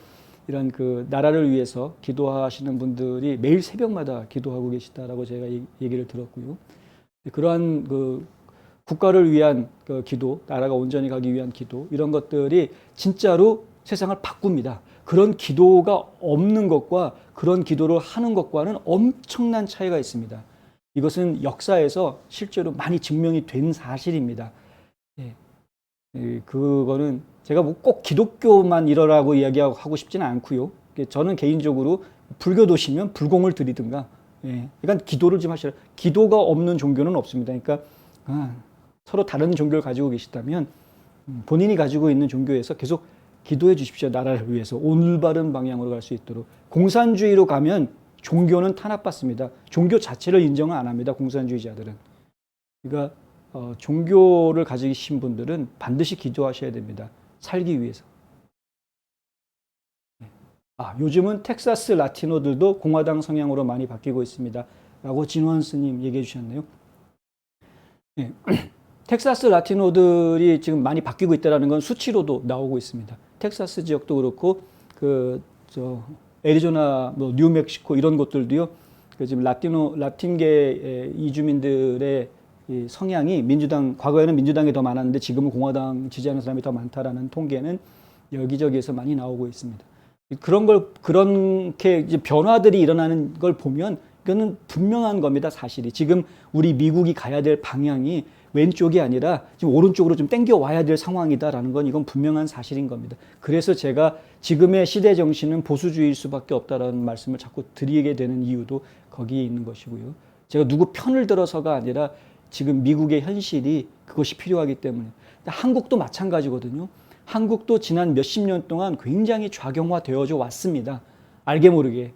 이런 그 나라를 위해서 기도하시는 분들이 매일 새벽마다 기도하고 계시다라고 제가 얘기를 들었고요. 그러한 그 국가를 위한 그 기도, 나라가 온전히 가기 위한 기도 이런 것들이 진짜로 세상을 바꿉니다. 그런 기도가 없는 것과 그런 기도를 하는 것과는 엄청난 차이가 있습니다. 이것은 역사에서 실제로 많이 증명이 된 사실입니다. 그거는 제가 꼭 기독교만 이러라고 이야기하고 싶지는 않고요. 저는 개인적으로 불교도시면 불공을 드리든가, 그러니까 기도를 좀 하시라. 기도가 없는 종교는 없습니다. 그러니까 서로 다른 종교를 가지고 계시다면 본인이 가지고 있는 종교에서 계속 기도해 주십시오. 나라를 위해서 올바른 방향으로 갈 수 있도록. 공산주의로 가면 종교는 탄압받습니다. 종교 자체를 인정을 안 합니다. 공산주의자들은. 그러니까 종교를 가지신 분들은 반드시 기도하셔야 됩니다. 살기 위해서. 요즘은 텍사스 라티노들도 공화당 성향으로 많이 바뀌고 있습니다. 라고 진원 스님 얘기해 주셨네요. 텍사스 라티노들이 지금 많이 바뀌고 있다는 건 수치로도 나오고 있습니다. 텍사스 지역도 그렇고 애리조나, 뉴멕시코 이런 곳들도요. 지금 라틴계 이주민들의 이 성향이 과거에는 민주당이 더 많았는데 지금은 공화당 지지하는 사람이 더 많다라는 통계는 여기저기에서 많이 나오고 있습니다. 그렇게 이제 변화들이 일어나는 걸 보면 이거는 분명한 겁니다, 사실이. 지금 우리 미국이 가야 될 방향이 왼쪽이 아니라 지금 오른쪽으로 좀 땡겨 와야 될 상황이다라는 건 이건 분명한 사실인 겁니다. 그래서 제가 지금의 시대 정신은 보수주의일 수밖에 없다라는 말씀을 자꾸 드리게 되는 이유도 거기에 있는 것이고요. 제가 누구 편을 들어서가 아니라 지금 미국의 현실이 그것이 필요하기 때문에. 한국도 마찬가지거든요. 한국도 지난 몇십 년 동안 굉장히 좌경화되어져 왔습니다. 알게 모르게.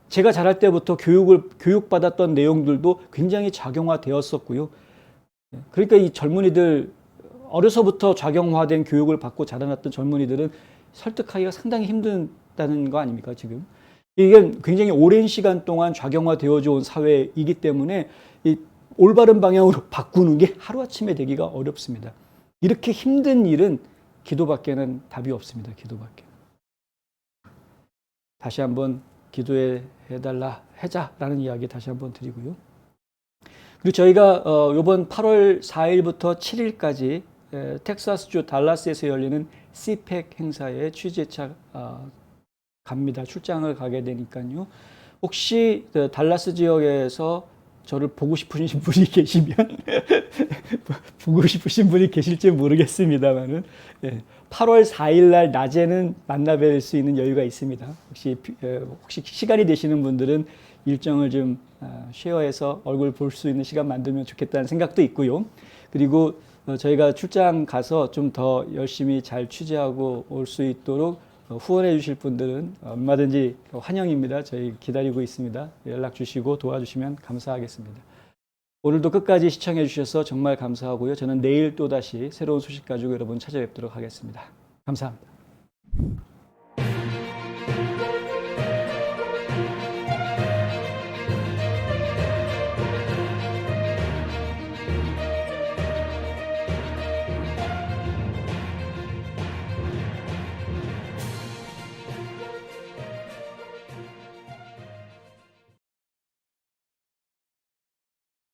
제가 자랄 때부터 교육받았던 내용들도 굉장히 좌경화되었었고요. 그러니까 이 젊은이들, 어려서부터 좌경화된 교육을 받고 자라났던 젊은이들은 설득하기가 상당히 힘들다는 거 아닙니까, 지금? 이게 굉장히 오랜 시간 동안 좌경화되어져 온 사회이기 때문에 이 올바른 방향으로 바꾸는 게 하루아침에 되기가 어렵습니다. 이렇게 힘든 일은 기도밖에는 답이 없습니다. 기도밖에. 다시 한번 기도해달라, 하자라는 이야기 다시 한번 드리고요. 그리고 저희가 이번 8월 4일부터 7일까지 텍사스주 달라스에서 열리는 CPAC 행사에 취재차 갑니다. 출장을 가게 되니까요. 혹시 달라스 지역에서 저를 보고 싶으신 분이 계시면 보고 싶으신 분이 계실지 모르겠습니다만은 8월 4일 날 낮에는 만나뵐 수 있는 여유가 있습니다. 혹시 시간이 되시는 분들은 일정을 좀 쉐어해서 얼굴 볼 수 있는 시간 만들면 좋겠다는 생각도 있고요. 그리고 저희가 출장 가서 좀 더 열심히 잘 취재하고 올 수 있도록 후원해 주실 분들은 얼마든지 환영입니다. 저희 기다리고 있습니다. 연락 주시고 도와주시면 감사하겠습니다. 오늘도 끝까지 시청해 주셔서 정말 감사하고요. 저는 내일 또다시 새로운 소식 가지고 여러분 찾아뵙도록 하겠습니다. 감사합니다.